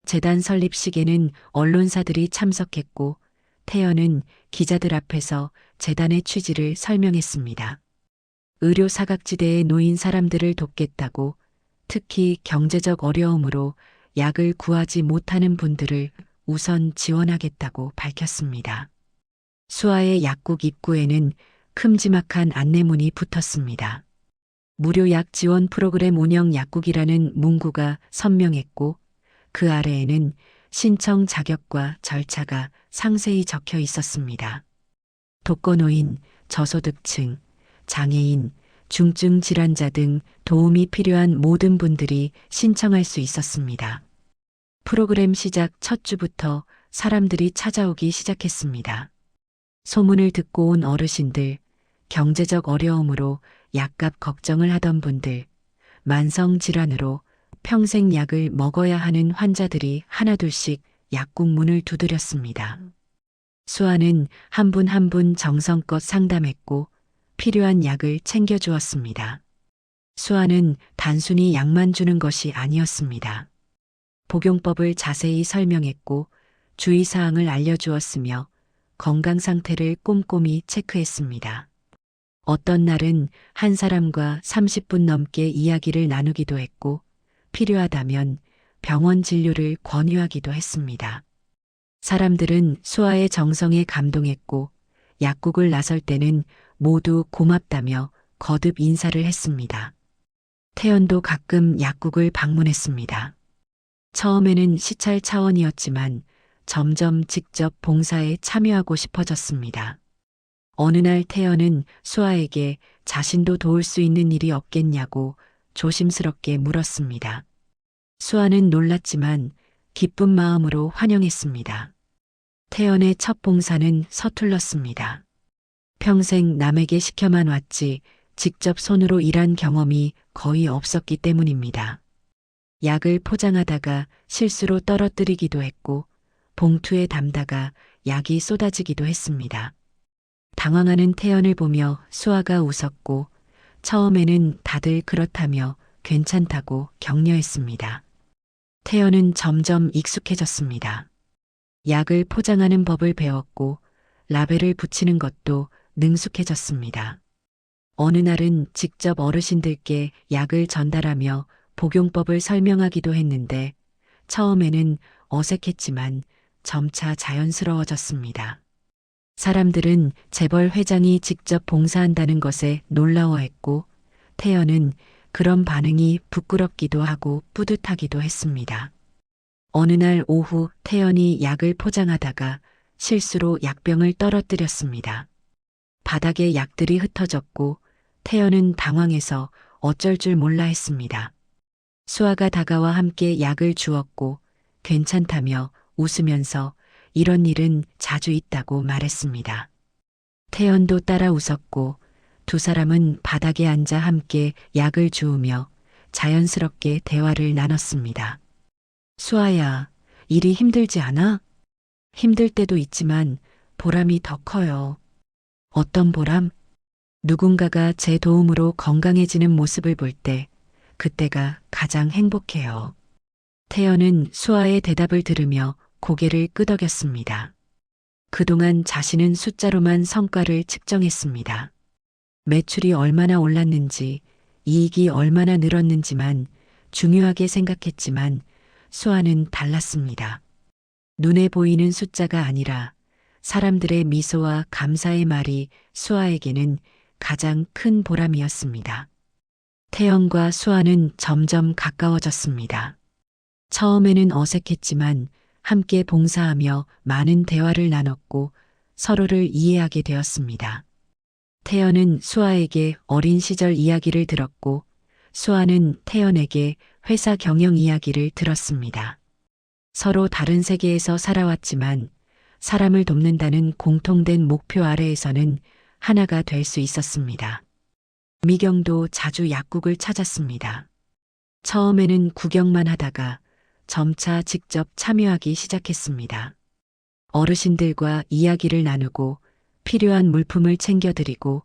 재단 설립식에는 언론사들이 참석했고 태연은 기자들 앞에서 재단의 취지를 설명했습니다. 의료 사각지대에 놓인 사람들을 돕겠다고, 특히 경제적 어려움으로 약을 구하지 못하는 분들을 우선 지원하겠다고 밝혔습니다. 수아의 약국 입구에는 큼지막한 안내문이 붙었습니다. 무료약 지원 프로그램 운영 약국이라는 문구가 선명했고 그 아래에는 신청 자격과 절차가 상세히 적혀 있었습니다. 독거노인, 저소득층, 장애인, 중증 질환자 등 도움이 필요한 모든 분들이 신청할 수 있었습니다. 프로그램 시작 첫 주부터 사람들이 찾아오기 시작했습니다. 소문을 듣고 온 어르신들, 경제적 어려움으로 약값 걱정을 하던 분들, 만성 질환으로 평생 약을 먹어야 하는 환자들이 하나둘씩 약국 문을 두드렸습니다. 수아는 한 분 한 분 정성껏 상담했고 필요한 약을 챙겨주었습니다. 수아는 단순히 약만 주는 것이 아니었습니다. 복용법을 자세히 설명했고 주의사항을 알려주었으며 건강 상태를 꼼꼼히 체크했습니다. 어떤 날은 한 사람과 30분 넘게 이야기를 나누기도 했고 필요하다면 병원 진료를 권유하기도 했습니다. 사람들은 수아의 정성에 감동했고 약국을 나설 때는 모두 고맙다며 거듭 인사를 했습니다. 태연도 가끔 약국을 방문했습니다. 처음에는 시찰 차원이었지만 점점 직접 봉사에 참여하고 싶어졌습니다. 어느 날 태연은 수아에게 자신도 도울 수 있는 일이 없겠냐고 조심스럽게 물었습니다. 수아는 놀랐지만 기쁜 마음으로 환영했습니다. 태연의 첫 봉사는 서툴렀습니다. 평생 남에게 시켜만 왔지 직접 손으로 일한 경험이 거의 없었기 때문입니다. 약을 포장하다가 실수로 떨어뜨리기도 했고 봉투에 담다가 약이 쏟아지기도 했습니다. 당황하는 태연을 보며 수아가 웃었고 처음에는 다들 그렇다며 괜찮다고 격려했습니다. 태연은 점점 익숙해졌습니다. 약을 포장하는 법을 배웠고 라벨을 붙이는 것도 능숙해졌습니다. 어느 날은 직접 어르신들께 약을 전달하며 복용법을 설명하기도 했는데 처음에는 어색했지만 점차 자연스러워졌습니다. 사람들은 재벌 회장이 직접 봉사한다는 것에 놀라워했고 태연은 그런 반응이 부끄럽기도 하고 뿌듯하기도 했습니다. 어느 날 오후 태연이 약을 포장하다가 실수로 약병을 떨어뜨렸습니다. 바닥에 약들이 흩어졌고 태연은 당황해서 어쩔 줄 몰라 했습니다. 수아가 다가와 함께 약을 주었고 괜찮다며 웃으면서 이런 일은 자주 있다고 말했습니다. 태연도 따라 웃었고 두 사람은 바닥에 앉아 함께 약을 주우며 자연스럽게 대화를 나눴습니다. 수아야, 일이 힘들지 않아? 힘들 때도 있지만 보람이 더 커요. 어떤 보람? 누군가가 제 도움으로 건강해지는 모습을 볼 때, 그때가 가장 행복해요. 태연은 수아의 대답을 들으며 고개를 끄덕였습니다. 그동안 자신은 숫자로만 성과를 측정했습니다. 매출이 얼마나 올랐는지, 이익이 얼마나 늘었는지만 중요하게 생각했지만 수아는 달랐습니다. 눈에 보이는 숫자가 아니라 사람들의 미소와 감사의 말이 수아에게는 가장 큰 보람이었습니다. 태연과 수아는 점점 가까워졌습니다. 처음에는 어색했지만 함께 봉사하며 많은 대화를 나눴고 서로를 이해하게 되었습니다. 태연은 수아에게 어린 시절 이야기를 들었고 수아는 태연에게 회사 경영 이야기를 들었습니다. 서로 다른 세계에서 살아왔지만 사람을 돕는다는 공통된 목표 아래에서는 하나가 될 수 있었습니다. 미경도 자주 약국을 찾았습니다. 처음에는 구경만 하다가 점차 직접 참여하기 시작했습니다. 어르신들과 이야기를 나누고 필요한 물품을 챙겨드리고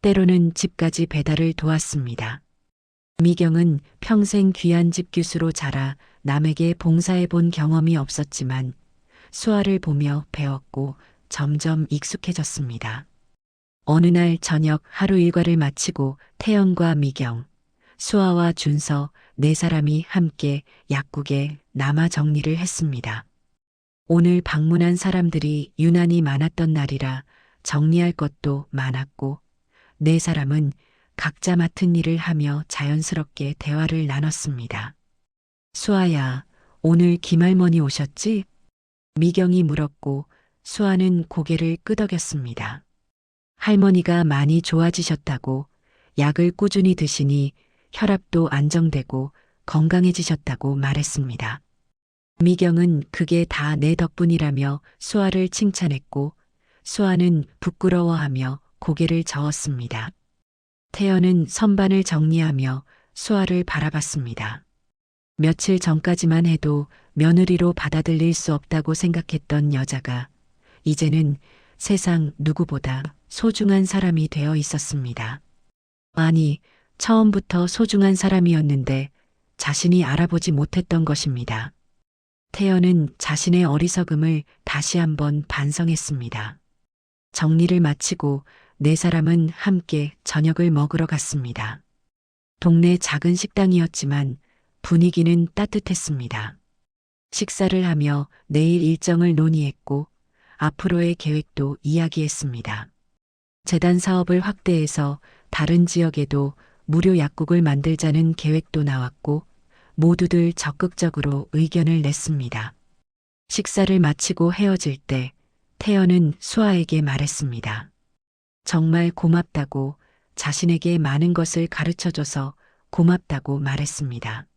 때로는 집까지 배달을 도왔습니다. 미경은 평생 귀한 집 교수로 자라 남에게 봉사해 본 경험이 없었지만 수아를 보며 배웠고 점점 익숙해졌습니다. 어느 날 저녁 하루 일과를 마치고 태연과 미경, 수아와 준서 네 사람이 함께 약국에 남아 정리를 했습니다. 오늘 방문한 사람들이 유난히 많았던 날이라 정리할 것도 많았고 네 사람은 각자 맡은 일을 하며 자연스럽게 대화를 나눴습니다. 수아야, 오늘 김할머니 오셨지? 미경이 물었고 수아는 고개를 끄덕였습니다. 할머니가 많이 좋아지셨다고 약을 꾸준히 드시니 혈압도 안정되고 건강해지셨다고 말했습니다. 미경은 그게 다 내 덕분이라며 수아를 칭찬했고 수아는 부끄러워하며 고개를 저었습니다. 태연은 선반을 정리하며 수아를 바라봤습니다. 며칠 전까지만 해도 며느리로 받아들일 수 없다고 생각했던 여자가 이제는 세상 누구보다 소중한 사람이 되어 있었습니다. 아니, 처음부터 소중한 사람이었는데 자신이 알아보지 못했던 것입니다. 태연은 자신의 어리석음을 다시 한번 반성했습니다. 정리를 마치고 네 사람은 함께 저녁을 먹으러 갔습니다. 동네 작은 식당이었지만 분위기는 따뜻했습니다. 식사를 하며 내일 일정을 논의했고 앞으로의 계획도 이야기했습니다. 재단 사업을 확대해서 다른 지역에도 무료 약국을 만들자는 계획도 나왔고 모두들 적극적으로 의견을 냈습니다. 식사를 마치고 헤어질 때 태연은 수아에게 말했습니다. 정말 고맙다고 자신에게 많은 것을 가르쳐줘서 고맙다고 말했습니다.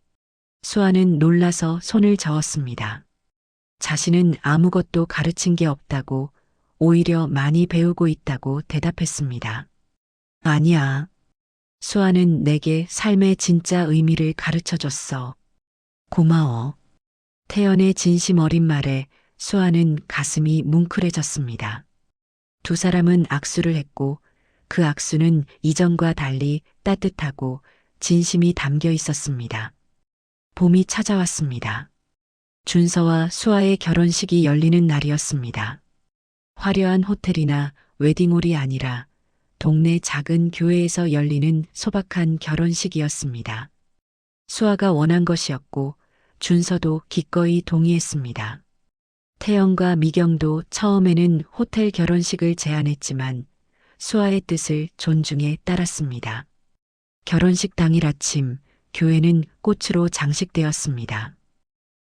수아는 놀라서 손을 저었습니다. 자신은 아무것도 가르친 게 없다고 오히려 많이 배우고 있다고 대답했습니다. 아니야. 수아는 내게 삶의 진짜 의미를 가르쳐줬어. 고마워. 태연의 진심 어린 말에 수아는 가슴이 뭉클해졌습니다. 두 사람은 악수를 했고 그 악수는 이전과 달리 따뜻하고 진심이 담겨 있었습니다. 봄이 찾아왔습니다. 준서와 수아의 결혼식이 열리는 날이었습니다. 화려한 호텔이나 웨딩홀이 아니라 동네 작은 교회에서 열리는 소박한 결혼식이었습니다. 수아가 원한 것이었고 준서도 기꺼이 동의했습니다. 태영과 미경도 처음에는 호텔 결혼식을 제안했지만 수아의 뜻을 존중해 따랐습니다. 결혼식 당일 아침 교회는 꽃으로 장식되었습니다.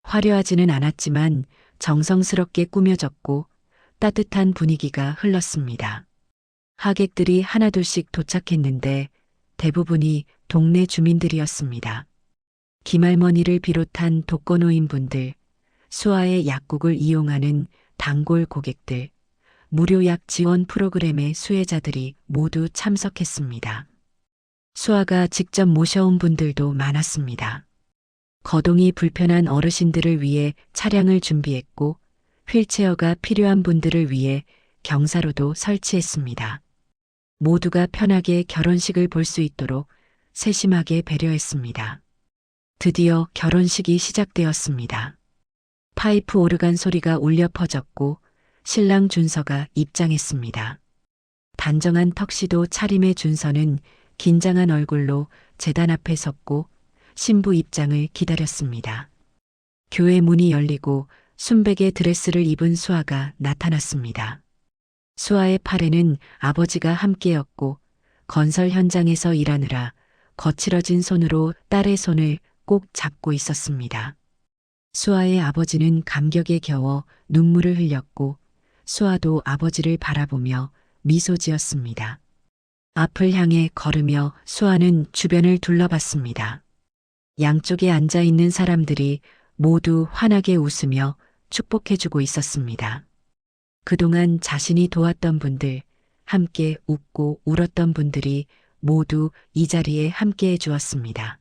화려하지는 않았지만 정성스럽게 꾸며졌고 따뜻한 분위기가 흘렀습니다. 하객들이 하나둘씩 도착했는데 대부분이 동네 주민들이었습니다. 김할머니를 비롯한 독거노인분들, 수아의 약국을 이용하는 단골 고객들, 무료약 지원 프로그램의 수혜자들이 모두 참석했습니다. 수아가 직접 모셔온 분들도 많았습니다. 거동이 불편한 어르신들을 위해 차량을 준비했고 휠체어가 필요한 분들을 위해 경사로도 설치했습니다. 모두가 편하게 결혼식을 볼 수 있도록 세심하게 배려했습니다. 드디어 결혼식이 시작되었습니다. 파이프 오르간 소리가 울려 퍼졌고 신랑 준서가 입장했습니다. 단정한 턱시도 차림의 준서는 긴장한 얼굴로 제단 앞에 섰고 신부 입장을 기다렸습니다. 교회 문이 열리고 순백의 드레스를 입은 수아가 나타났습니다. 수아의 팔에는 아버지가 함께였고 건설 현장에서 일하느라 거칠어진 손으로 딸의 손을 꼭 잡고 있었습니다. 수아의 아버지는 감격에 겨워 눈물을 흘렸고 수아도 아버지를 바라보며 미소 지었습니다. 앞을 향해 걸으며 수아는 주변을 둘러봤습니다. 양쪽에 앉아 있는 사람들이 모두 환하게 웃으며 축복해주고 있었습니다. 그동안 자신이 도왔던 분들, 함께 웃고 울었던 분들이 모두 이 자리에 함께 해주었습니다.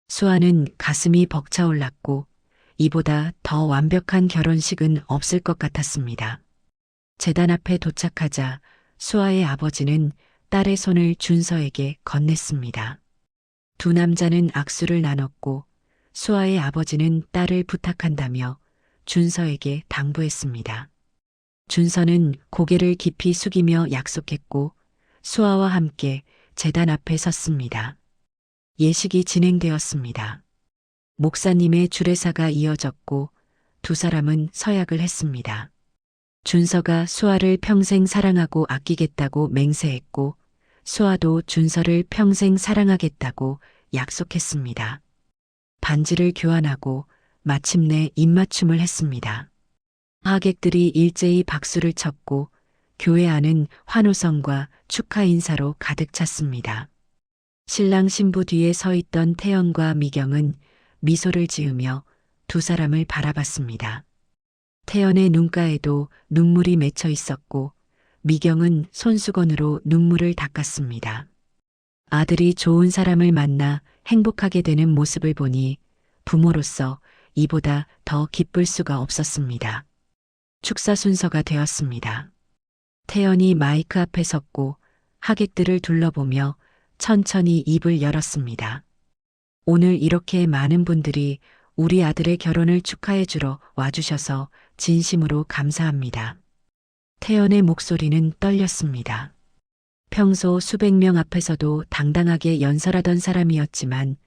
수아는 가슴이 벅차올랐고 이보다 더 완벽한 결혼식은 없을 것 같았습니다. 제단 앞에 도착하자 수아의 아버지는 딸의 손을 준서에게 건넸습니다. 두 남자는 악수를 나눴고 수아의 아버지는 딸을 부탁한다며 준서에게 당부했습니다. 준서는 고개를 깊이 숙이며 약속했고 수아와 함께 제단 앞에 섰습니다. 예식이 진행되었습니다. 목사님의 주례사가 이어졌고 두 사람은 서약을 했습니다. 준서가 수아를 평생 사랑하고 아끼겠다고 맹세했고 수아도 준서를 평생 사랑하겠다고 약속했습니다. 반지를 교환하고 마침내 입맞춤을 했습니다. 하객들이 일제히 박수를 쳤고 교회 안은 환호성과 축하 인사로 가득 찼습니다. 신랑 신부 뒤에 서 있던 태연과 미경은 미소를 지으며 두 사람을 바라봤습니다. 태연의 눈가에도 눈물이 맺혀 있었고 미경은 손수건으로 눈물을 닦았습니다. 아들이 좋은 사람을 만나 행복하게 되는 모습을 보니 부모로서 이보다 더 기쁠 수가 없었습니다. 축사 순서가 되었습니다. 태연이 마이크 앞에 섰고 하객들을 둘러보며 천천히 입을 열었습니다. 오늘 이렇게 많은 분들이 우리 아들의 결혼을 축하해 주러 와주셔서 진심으로 감사합니다. 태연의 목소리는 떨렸습니다. 평소 수백 명 앞에서도 당당하게 연설하던 사람이었지만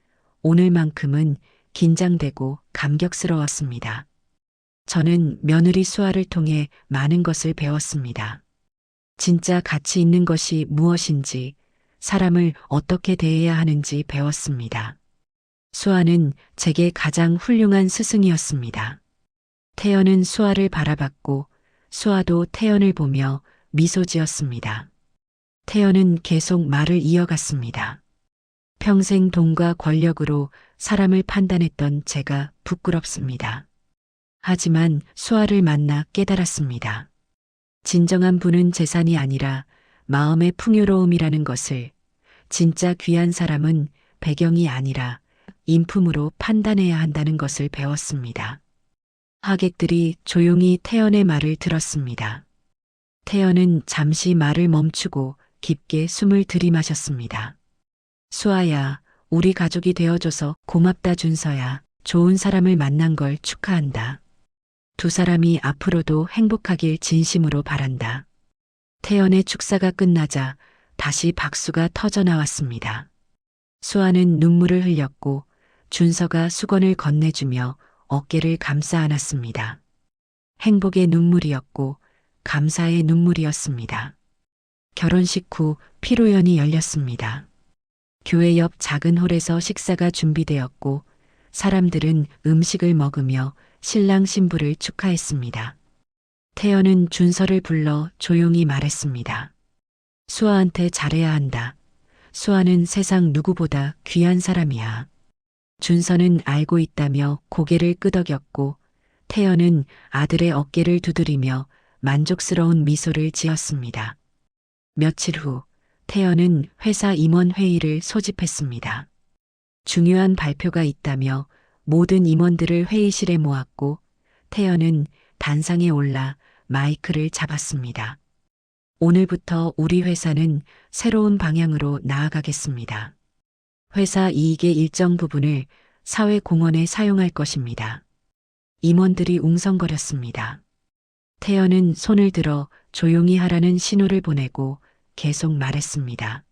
오늘만큼은 긴장되고 감격스러웠습니다. 저는 며느리 수아를 통해 많은 것을 배웠습니다. 진짜 가치 있는 것이 무엇인지, 사람을 어떻게 대해야 하는지 배웠습니다. 수아는 제게 가장 훌륭한 스승이었습니다. 태연은 수아를 바라봤고 수아도 태연을 보며 미소 지었습니다. 태연은 계속 말을 이어갔습니다. 평생 돈과 권력으로 사람을 판단했던 제가 부끄럽습니다. 하지만 수아를 만나 깨달았습니다. 진정한 부는 재산이 아니라 마음의 풍요로움이라는 것을, 진짜 귀한 사람은 배경이 아니라 인품으로 판단해야 한다는 것을 배웠습니다. 하객들이 조용히 태연의 말을 들었습니다. 태연은 잠시 말을 멈추고 깊게 숨을 들이마셨습니다. 수아야, 우리 가족이 되어줘서 고맙다 준서야. 좋은 사람을 만난 걸 축하한다. 두 사람이 앞으로도 행복하길 진심으로 바란다. 태연의 축사가 끝나자 다시 박수가 터져 나왔습니다. 수아는 눈물을 흘렸고 준서가 수건을 건네주며 어깨를 감싸 안았습니다. 행복의 눈물이었고 감사의 눈물이었습니다. 결혼식 후 피로연이 열렸습니다. 교회 옆 작은 홀에서 식사가 준비되었고 사람들은 음식을 먹으며 신랑 신부를 축하했습니다. 태연은 준서를 불러 조용히 말했습니다. 수아한테 잘해야 한다. 수아는 세상 누구보다 귀한 사람이야. 준서는 알고 있다며 고개를 끄덕였고 태연은 아들의 어깨를 두드리며 만족스러운 미소를 지었습니다. 며칠 후 태연은 회사 임원 회의를 소집했습니다. 중요한 발표가 있다며 모든 임원들을 회의실에 모았고 태연은 단상에 올라 마이크를 잡았습니다. 오늘부터 우리 회사는 새로운 방향으로 나아가겠습니다. 회사 이익의 일정 부분을 사회공헌에 사용할 것입니다. 임원들이 웅성거렸습니다. 태연은 손을 들어 조용히 하라는 신호를 보내고 계속 말했습니다.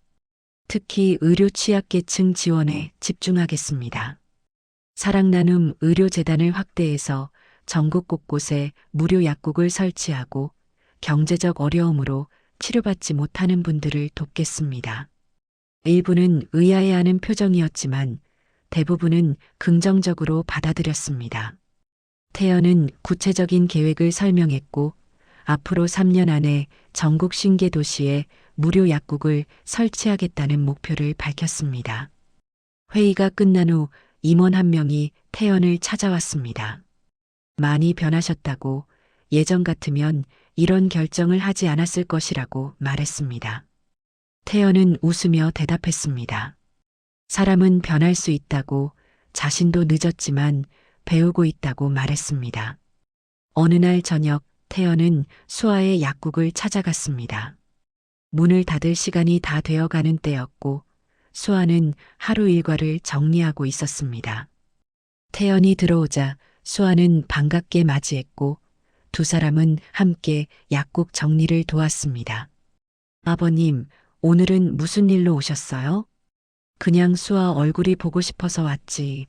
특히 의료 취약계층 지원에 집중하겠습니다. 사랑나눔 의료재단을 확대해서 전국 곳곳에 무료 약국을 설치하고 경제적 어려움으로 치료받지 못하는 분들을 돕겠습니다. 일부는 의아해하는 표정이었지만 대부분은 긍정적으로 받아들였습니다. 태연은 구체적인 계획을 설명했고 앞으로 3년 안에 전국 50개 도시에 무료 약국을 설치하겠다는 목표를 밝혔습니다. 회의가 끝난 후 임원 한 명이 태연을 찾아왔습니다. 많이 변하셨다고 예전 같으면 이런 결정을 하지 않았을 것이라고 말했습니다. 태연은 웃으며 대답했습니다. 사람은 변할 수 있다고 자신도 늦었지만 배우고 있다고 말했습니다. 어느 날 저녁 태연은 수아의 약국을 찾아갔습니다. 문을 닫을 시간이 다 되어가는 때였고 수아는 하루 일과를 정리하고 있었습니다. 태연이 들어오자 수아는 반갑게 맞이했고 두 사람은 함께 약국 정리를 도왔습니다. 아버님, 오늘은 무슨 일로 오셨어요? 그냥 수아 얼굴이 보고 싶어서 왔지.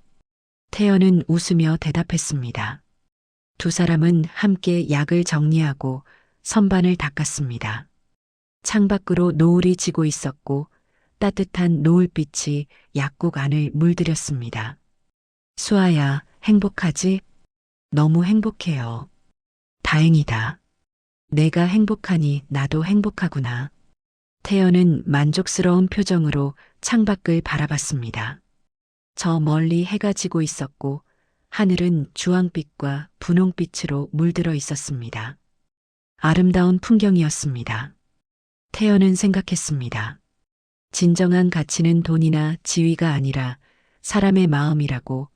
태연은 웃으며 대답했습니다. 두 사람은 함께 약을 정리하고 선반을 닦았습니다. 창밖으로 노을이 지고 있었고 따뜻한 노을빛이 약국 안을 물들였습니다. 수아야, 행복하지? 너무 행복해요. 다행이다. 내가 행복하니 나도 행복하구나. 태연은 만족스러운 표정으로 창밖을 바라봤습니다. 저 멀리 해가 지고 있었고 하늘은 주황빛과 분홍빛으로 물들어 있었습니다. 아름다운 풍경이었습니다. 태연은 생각했습니다. 진정한 가치는 돈이나 지위가 아니라 사람의 마음이라고,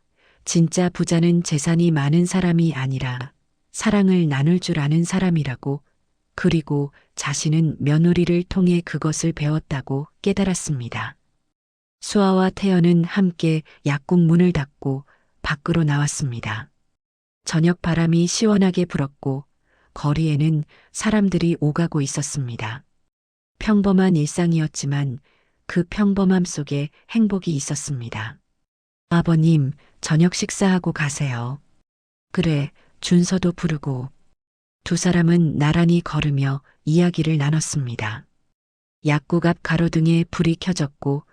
진짜 부자는 재산이 많은 사람이 아니라 사랑을 나눌 줄 아는 사람이라고, 그리고 자신은 며느리를 통해 그것을 배웠다고 깨달았습니다. 수아와 태연은 함께 약국 문을 닫고 밖으로 나왔습니다. 저녁 바람이 시원하게 불었고 거리에는 사람들이 오가고 있었습니다. 평범한 일상이었지만 그 평범함 속에 행복이 있었습니다. 아버님, 저녁 식사하고 가세요. 그래, 준서도 부르고. 두 사람은 나란히 걸으며 이야기를 나눴습니다. 약국 앞 가로등에 불이 켜졌고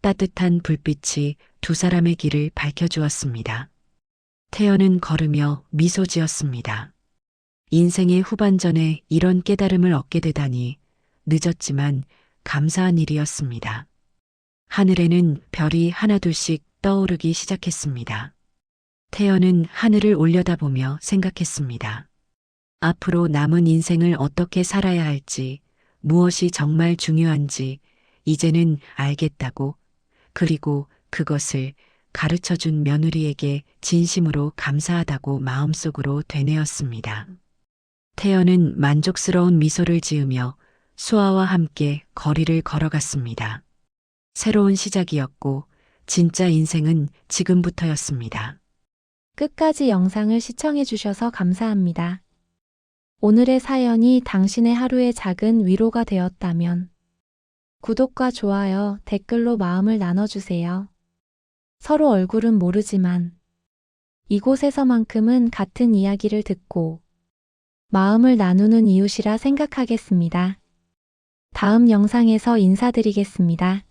따뜻한 불빛이 두 사람의 길을 밝혀주었습니다. 태연은 걸으며 미소 지었습니다. 인생의 후반전에 이런 깨달음을 얻게 되다니 늦었지만 감사한 일이었습니다. 하늘에는 별이 하나둘씩 떠오르기 시작했습니다. 태연은 하늘을 올려다보며 생각했습니다. 앞으로 남은 인생을 어떻게 살아야 할지, 무엇이 정말 중요한지 이제는 알겠다고, 그리고 그것을 가르쳐준 며느리에게 진심으로 감사하다고 마음속으로 되뇌었습니다. 태연은 만족스러운 미소를 지으며 수아와 함께 거리를 걸어갔습니다. 새로운 시작이었고 진짜 인생은 지금부터였습니다. 끝까지 영상을 시청해 주셔서 감사합니다. 오늘의 사연이 당신의 하루에 작은 위로가 되었다면 구독과 좋아요, 댓글로 마음을 나눠주세요. 서로 얼굴은 모르지만 이곳에서만큼은 같은 이야기를 듣고 마음을 나누는 이웃이라 생각하겠습니다. 다음 영상에서 인사드리겠습니다.